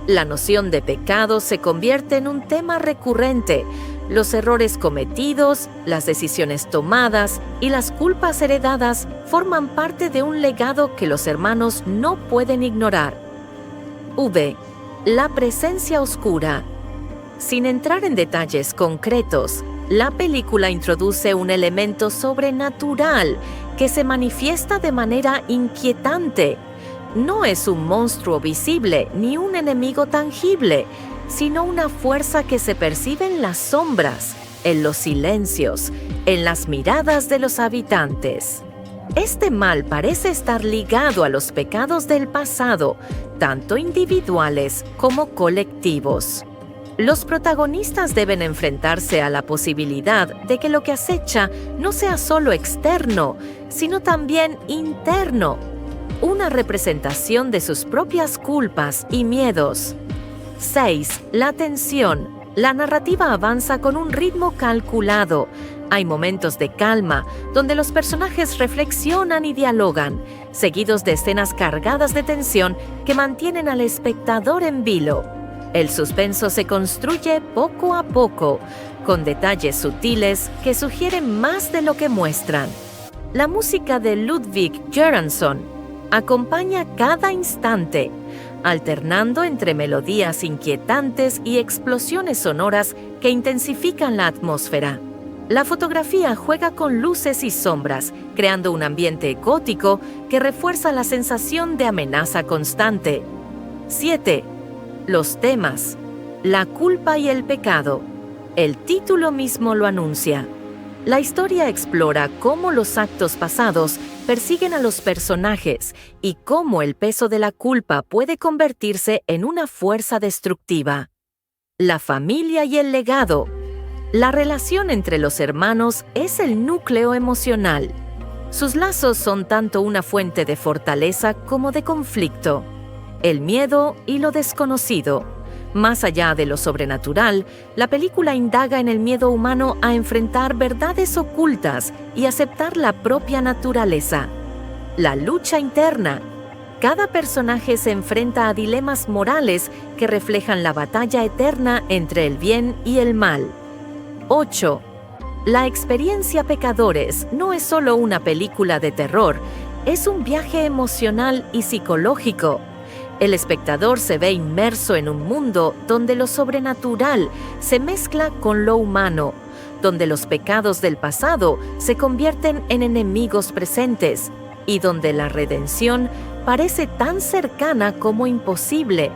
La noción de pecado se convierte en un tema recurrente. Los errores cometidos, las decisiones tomadas y las culpas heredadas forman parte de un legado que los hermanos no pueden ignorar. V. La presencia oscura. Sin entrar en detalles concretos, la película introduce un elemento sobrenatural que se manifiesta de manera inquietante. No es un monstruo visible ni un enemigo tangible, sino una fuerza que se percibe en las sombras, en los silencios, en las miradas de los habitantes. Este mal parece estar ligado a los pecados del pasado, tanto individuales como colectivos. Los protagonistas deben enfrentarse a la posibilidad de que lo que acecha no sea solo externo, sino también interno, una representación de sus propias culpas y miedos. 6. La tensión. La narrativa avanza con un ritmo calculado. Hay momentos de calma, donde los personajes reflexionan y dialogan, seguidos de escenas cargadas de tensión que mantienen al espectador en vilo. El suspenso se construye poco a poco, con detalles sutiles que sugieren más de lo que muestran. La música de Ludwig Göransson acompaña cada instante, alternando entre melodías inquietantes y explosiones sonoras que intensifican la atmósfera. La fotografía juega con luces y sombras, creando un ambiente gótico que refuerza la sensación de amenaza constante. 7. Los temas. La culpa y el pecado. El título mismo lo anuncia. La historia explora cómo los actos pasados persiguen a los personajes y cómo el peso de la culpa puede convertirse en una fuerza destructiva. La familia y el legado. La relación entre los hermanos es el núcleo emocional. Sus lazos son tanto una fuente de fortaleza como de conflicto. El miedo y lo desconocido. Más allá de lo sobrenatural, la película indaga en el miedo humano a enfrentar verdades ocultas y aceptar la propia naturaleza. La lucha interna. Cada personaje se enfrenta a dilemas morales que reflejan la batalla eterna entre el bien y el mal. 8. La experiencia Pecadores no es solo una película de terror, es un viaje emocional y psicológico. El espectador se ve inmerso en un mundo donde lo sobrenatural se mezcla con lo humano, donde los pecados del pasado se convierten en enemigos presentes y donde la redención parece tan cercana como imposible.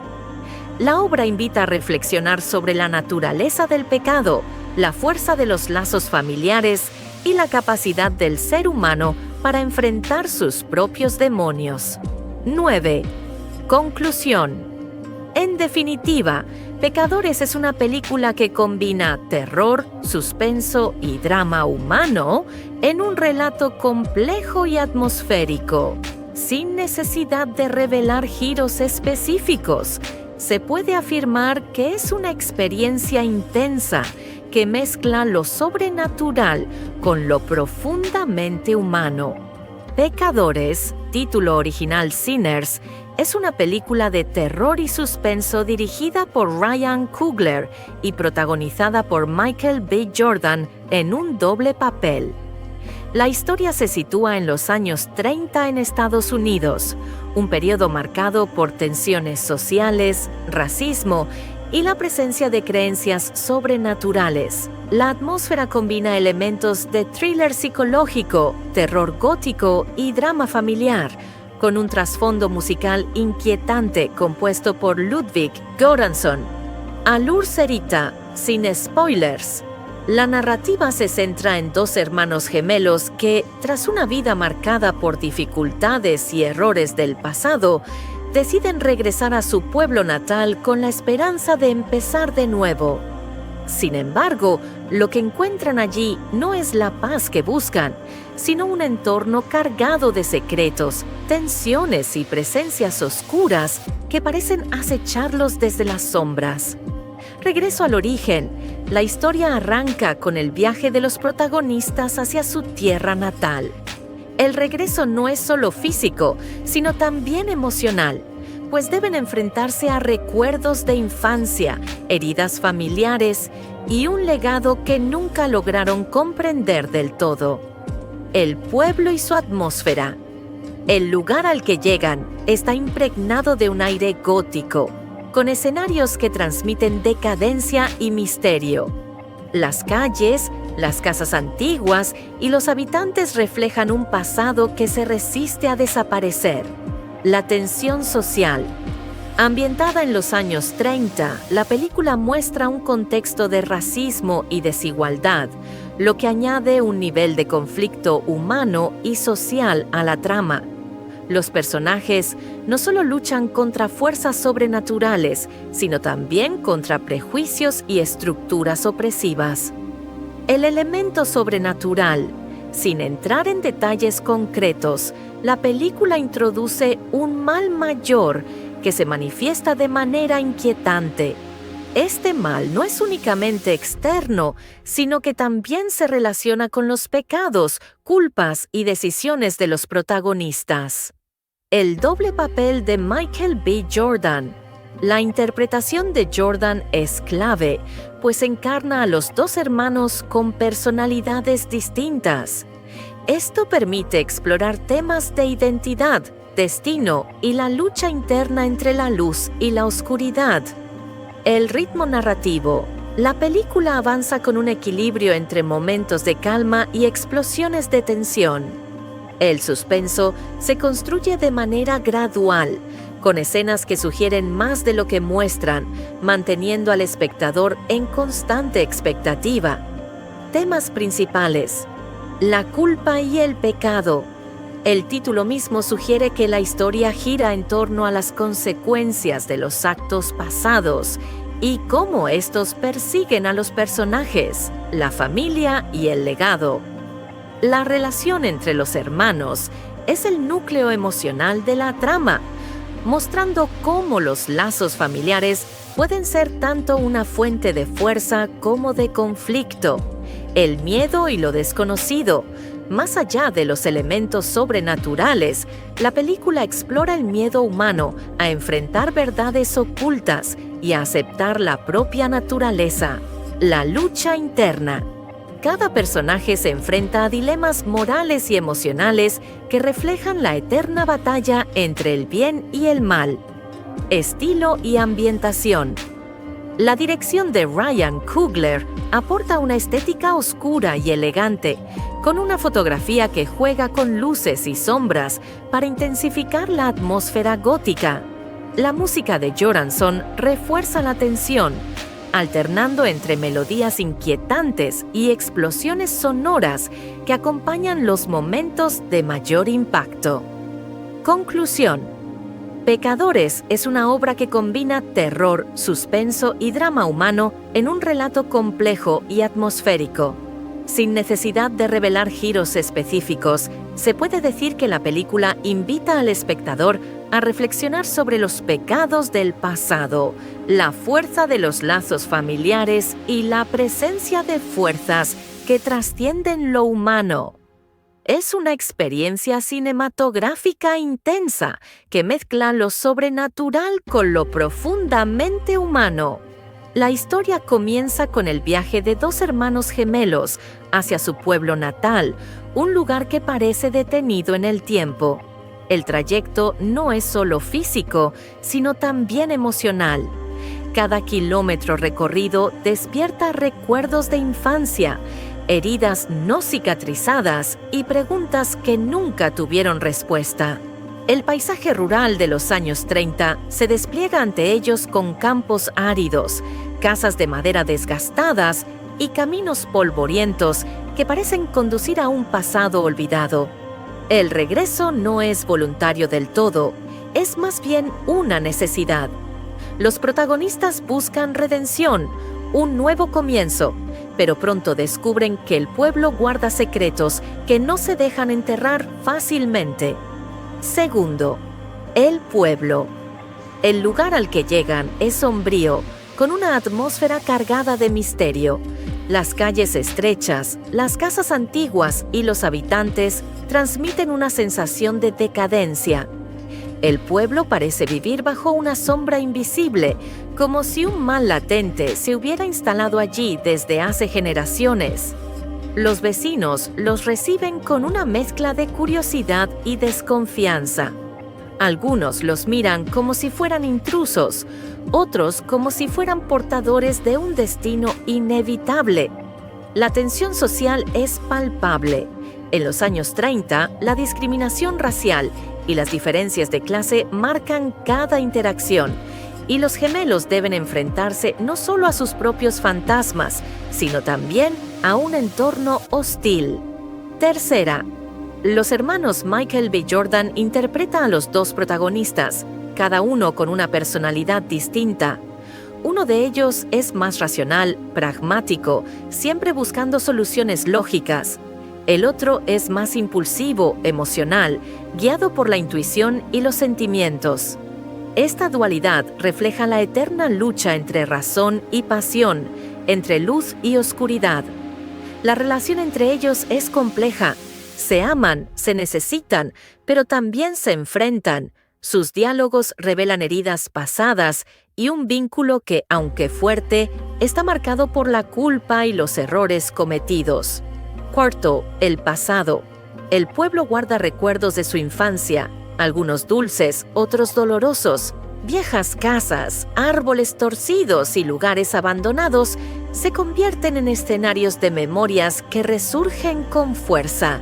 La obra invita a reflexionar sobre la naturaleza del pecado, la fuerza de los lazos familiares y la capacidad del ser humano para enfrentar sus propios demonios. 9. Conclusión. En definitiva, Pecadores es una película que combina terror, suspenso y drama humano en un relato complejo y atmosférico. sin necesidad de revelar giros específicos. Se puede afirmar que es una experiencia intensa que mezcla lo sobrenatural con lo profundamente humano. Pecadores, título original Sinners, es una película de terror y suspenso dirigida por Ryan Coogler y protagonizada por Michael B. Jordan en un doble papel. La historia se sitúa en los años 30 en Estados Unidos, un periodo marcado por tensiones sociales, racismo y la presencia de creencias sobrenaturales. La atmósfera combina elementos de thriller psicológico, terror gótico y drama familiar, con un trasfondo musical inquietante compuesto por Ludwig Göransson. Alur Serita, sin spoilers. La narrativa se centra en dos hermanos gemelos que, tras una vida marcada por dificultades y errores del pasado, deciden regresar a su pueblo natal con la esperanza de empezar de nuevo. Sin embargo, lo que encuentran allí no es la paz que buscan, sino un entorno cargado de secretos, tensiones y presencias oscuras que parecen acecharlos desde las sombras. Regreso al origen. La historia arranca con el viaje de los protagonistas hacia su tierra natal. El regreso no es solo físico, sino también emocional, pues deben enfrentarse a recuerdos de infancia, heridas familiares y un legado que nunca lograron comprender del todo. El pueblo y su atmósfera. El lugar al que llegan está impregnado de un aire gótico, con escenarios que transmiten decadencia y misterio. Las calles, las casas antiguas y los habitantes reflejan un pasado que se resiste a desaparecer. La tensión social. Ambientada en los años 30, la película muestra un contexto de racismo y desigualdad, lo que añade un nivel de conflicto humano y social a la trama. Los personajes no solo luchan contra fuerzas sobrenaturales, sino también contra prejuicios y estructuras opresivas. El elemento sobrenatural. Sin entrar en detalles concretos, la película introduce un mal mayor que se manifiesta de manera inquietante. Este mal no es únicamente externo, sino que también se relaciona con los pecados, culpas y decisiones de los protagonistas. El doble papel de Michael B. Jordan. La interpretación de Jordan es clave, pues encarna a los dos hermanos con personalidades distintas. Esto permite explorar temas de identidad, destino y la lucha interna entre la luz y la oscuridad. El ritmo narrativo. La película avanza con un equilibrio entre momentos de calma y explosiones de tensión. El suspenso se construye de manera gradual, con escenas que sugieren más de lo que muestran, manteniendo al espectador en constante expectativa. Temas principales. La culpa y el pecado. El título mismo sugiere que la historia gira en torno a las consecuencias de los actos pasados y cómo estos persiguen a los personajes, la familia y el legado. La relación entre los hermanos es el núcleo emocional de la trama, mostrando cómo los lazos familiares pueden ser tanto una fuente de fuerza como de conflicto. El miedo y lo desconocido. Más allá de los elementos sobrenaturales, la película explora el miedo humano a enfrentar verdades ocultas y a aceptar la propia naturaleza. La lucha interna. Cada personaje se enfrenta a dilemas morales y emocionales que reflejan la eterna batalla entre el bien y el mal. Estilo y ambientación. La dirección de Ryan Coogler aporta una estética oscura y elegante, con una fotografía que juega con luces y sombras para intensificar la atmósfera gótica. La música de Göransson refuerza la tensión, alternando entre melodías inquietantes y explosiones sonoras que acompañan los momentos de mayor impacto. Conclusión. Pecadores es una obra que combina terror, suspenso y drama humano en un relato complejo y atmosférico. Sin necesidad de revelar giros específicos, se puede decir que la película invita al espectador a reflexionar sobre los pecados del pasado, la fuerza de los lazos familiares y la presencia de fuerzas que trascienden lo humano. Es una experiencia cinematográfica intensa que mezcla lo sobrenatural con lo profundamente humano. La historia comienza con el viaje de dos hermanos gemelos hacia su pueblo natal, un lugar que parece detenido en el tiempo. El trayecto no es solo físico, sino también emocional. Cada kilómetro recorrido despierta recuerdos de infancia, heridas no cicatrizadas y preguntas que nunca tuvieron respuesta. El paisaje rural de los años 30 se despliega ante ellos con campos áridos, casas de madera desgastadas y caminos polvorientos que parecen conducir a un pasado olvidado. El regreso no es voluntario del todo, es más bien una necesidad. Los protagonistas buscan redención, un nuevo comienzo, pero pronto descubren que el pueblo guarda secretos que no se dejan enterrar fácilmente. Segundo, el pueblo. El lugar al que llegan es sombrío, con una atmósfera cargada de misterio. Las calles estrechas, las casas antiguas y los habitantes transmiten una sensación de decadencia. El pueblo parece vivir bajo una sombra invisible, como si un mal latente se hubiera instalado allí desde hace generaciones. Los vecinos los reciben con una mezcla de curiosidad y desconfianza. Algunos los miran como si fueran intrusos, otros como si fueran portadores de un destino inevitable. La tensión social es palpable. En los años 30, la discriminación racial y las diferencias de clase marcan cada interacción, y los gemelos deben enfrentarse no solo a sus propios fantasmas, sino también a un entorno hostil. Tercera, los hermanos Michael B. Jordan interpretan a los dos protagonistas, cada uno con una personalidad distinta. Uno de ellos es más racional, pragmático, siempre buscando soluciones lógicas. El otro es más impulsivo, emocional, guiado por la intuición y los sentimientos. Esta dualidad refleja la eterna lucha entre razón y pasión, entre luz y oscuridad. La relación entre ellos es compleja. Se aman, se necesitan, pero también se enfrentan. Sus diálogos revelan heridas pasadas y un vínculo que, aunque fuerte, está marcado por la culpa y los errores cometidos. Cuarto, el pasado. El pueblo guarda recuerdos de su infancia, algunos dulces, otros dolorosos. Viejas casas, árboles torcidos y lugares abandonados se convierten en escenarios de memorias que resurgen con fuerza.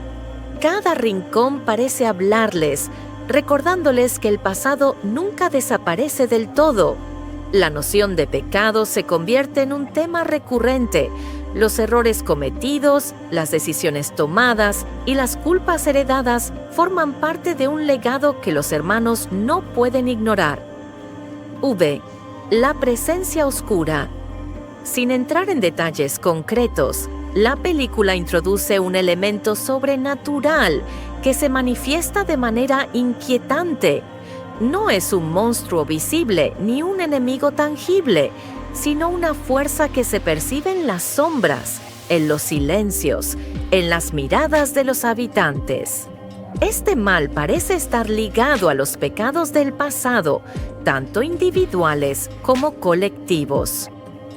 Cada rincón parece hablarles, recordándoles que el pasado nunca desaparece del todo. La noción de pecado se convierte en un tema recurrente. Los errores cometidos, las decisiones tomadas y las culpas heredadas forman parte de un legado que los hermanos no pueden ignorar. V. La presencia oscura. Sin entrar en detalles concretos, la película introduce un elemento sobrenatural que se manifiesta de manera inquietante. No es un monstruo visible ni un enemigo tangible, sino una fuerza que se percibe en las sombras, en los silencios, en las miradas de los habitantes. Este mal parece estar ligado a los pecados del pasado, tanto individuales como colectivos.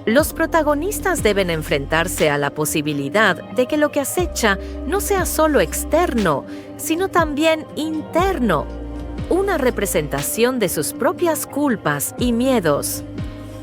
Los protagonistas deben enfrentarse a la posibilidad de que lo que acecha no sea solo externo, sino también interno, una representación de sus propias culpas y miedos.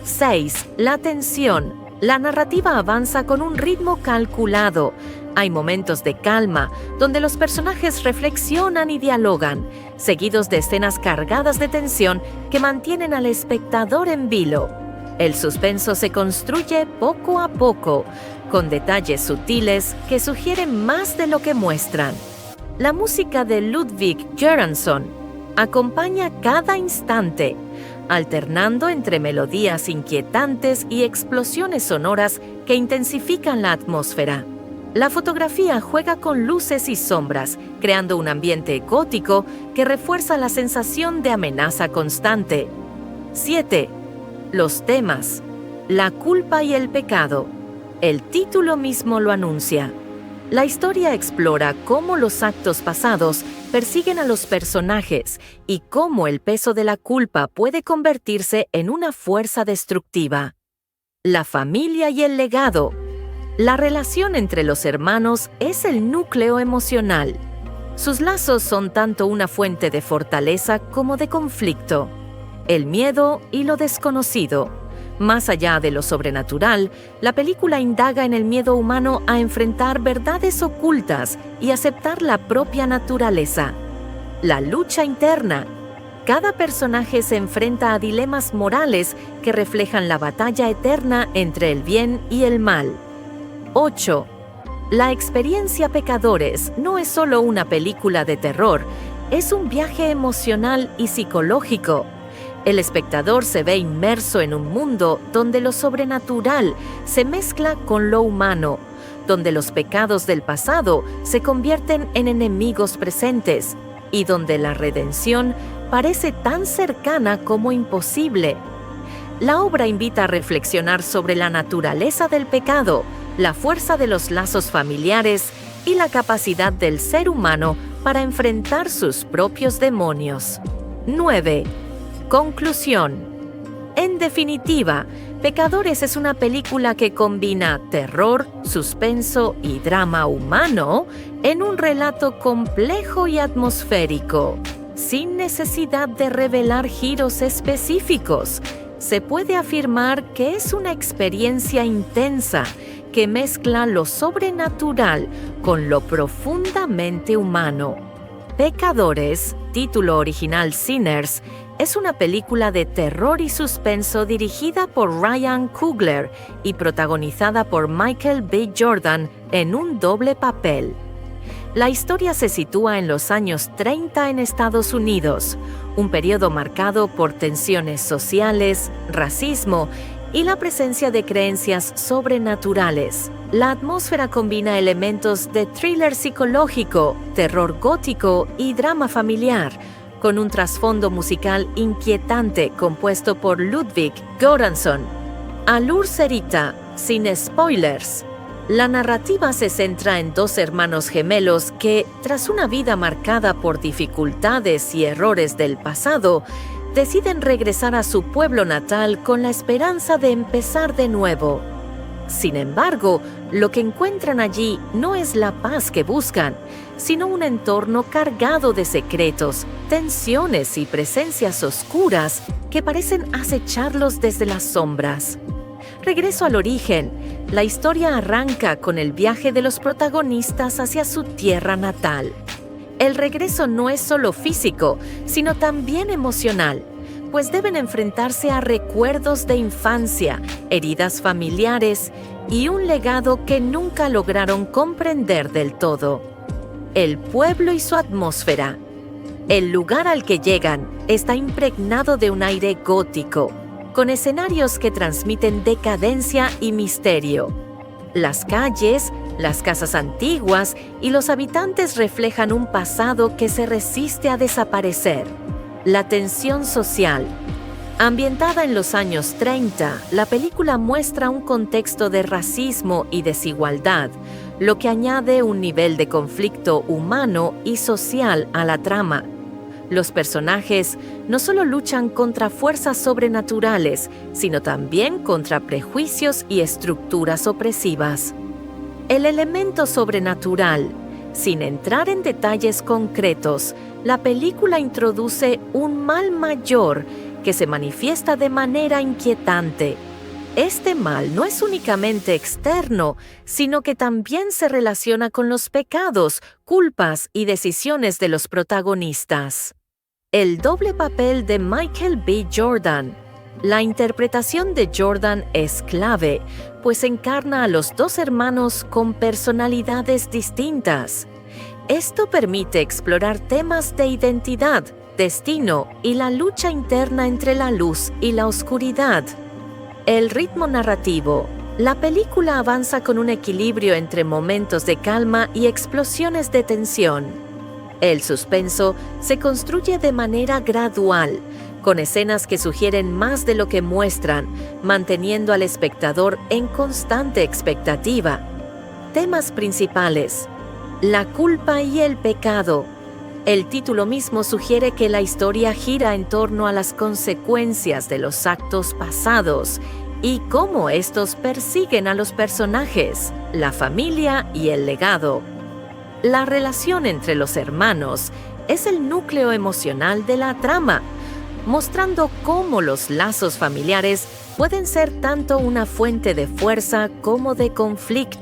6. La tensión. La narrativa avanza con un ritmo calculado. Hay momentos de calma, donde los personajes reflexionan y dialogan, seguidos de escenas cargadas de tensión que mantienen al espectador en vilo. El suspenso se construye poco a poco, con detalles sutiles que sugieren más de lo que muestran. La música de Ludwig Göransson acompaña cada instante, alternando entre melodías inquietantes y explosiones sonoras que intensifican la atmósfera. La fotografía juega con luces y sombras, creando un ambiente gótico que refuerza la sensación de amenaza constante. 7. Los temas. La culpa y el pecado. El título mismo lo anuncia. La historia explora cómo los actos pasados persiguen a los personajes y cómo el peso de la culpa puede convertirse en una fuerza destructiva. La familia y el legado. La relación entre los hermanos es el núcleo emocional. Sus lazos son tanto una fuente de fortaleza como de conflicto. El miedo y lo desconocido. Más allá de lo sobrenatural, la película indaga en el miedo humano a enfrentar verdades ocultas y aceptar la propia naturaleza. La lucha interna. Cada personaje se enfrenta a dilemas morales que reflejan la batalla eterna entre el bien y el mal. 8. La experiencia Pecadores no es solo una película de terror, es un viaje emocional y psicológico. El espectador se ve inmerso en un mundo donde lo sobrenatural se mezcla con lo humano, donde los pecados del pasado se convierten en enemigos presentes y donde la redención parece tan cercana como imposible. La obra invita a reflexionar sobre la naturaleza del pecado, la fuerza de los lazos familiares y la capacidad del ser humano para enfrentar sus propios demonios. 9. Conclusión. En definitiva, Pecadores es una película que combina terror, suspenso y drama humano en un relato complejo y atmosférico. Sin necesidad de revelar giros específicos, se puede afirmar que es una experiencia intensa que mezcla lo sobrenatural con lo profundamente humano. Pecadores, título original Sinners, es una película de terror y suspenso dirigida por Ryan Coogler y protagonizada por Michael B. Jordan en un doble papel. La historia se sitúa en los años 30 en Estados Unidos, un periodo marcado por tensiones sociales, racismo y la presencia de creencias sobrenaturales. La atmósfera combina elementos de thriller psicológico, terror gótico y drama familiar, con un trasfondo musical inquietante compuesto por Ludwig Göransson. Alur Serita, sin spoilers. La narrativa se centra en dos hermanos gemelos que, tras una vida marcada por dificultades y errores del pasado, deciden regresar a su pueblo natal con la esperanza de empezar de nuevo. Sin embargo, lo que encuentran allí no es la paz que buscan, sino un entorno cargado de secretos, tensiones y presencias oscuras que parecen acecharlos desde las sombras. Regreso al origen. La historia arranca con el viaje de los protagonistas hacia su tierra natal. El regreso no es solo físico, sino también emocional, pues deben enfrentarse a recuerdos de infancia, heridas familiares y un legado que nunca lograron comprender del todo. El pueblo y su atmósfera. El lugar al que llegan está impregnado de un aire gótico, con escenarios que transmiten decadencia y misterio. Las calles, las casas antiguas y los habitantes reflejan un pasado que se resiste a desaparecer. La tensión social. Ambientada en los años 30, la película muestra un contexto de racismo y desigualdad, lo que añade un nivel de conflicto humano y social a la trama. Los personajes no solo luchan contra fuerzas sobrenaturales, sino también contra prejuicios y estructuras opresivas. El elemento sobrenatural. Sin entrar en detalles concretos, la película introduce un mal mayor que se manifiesta de manera inquietante. Este mal no es únicamente externo, sino que también se relaciona con los pecados, culpas y decisiones de los protagonistas. El doble papel de Michael B. Jordan. La interpretación de Jordan es clave, pues encarna a los dos hermanos con personalidades distintas. Esto permite explorar temas de identidad, destino y la lucha interna entre la luz y la oscuridad. El ritmo narrativo. La película avanza con un equilibrio entre momentos de calma y explosiones de tensión. El suspenso se construye de manera gradual, con escenas que sugieren más de lo que muestran, manteniendo al espectador en constante expectativa. Temas principales: la culpa y el pecado. El título mismo sugiere que la historia gira en torno a las consecuencias de los actos pasados y cómo estos persiguen a los personajes, la familia y el legado. La relación entre los hermanos es el núcleo emocional de la trama, mostrando cómo los lazos familiares pueden ser tanto una fuente de fuerza como de conflicto.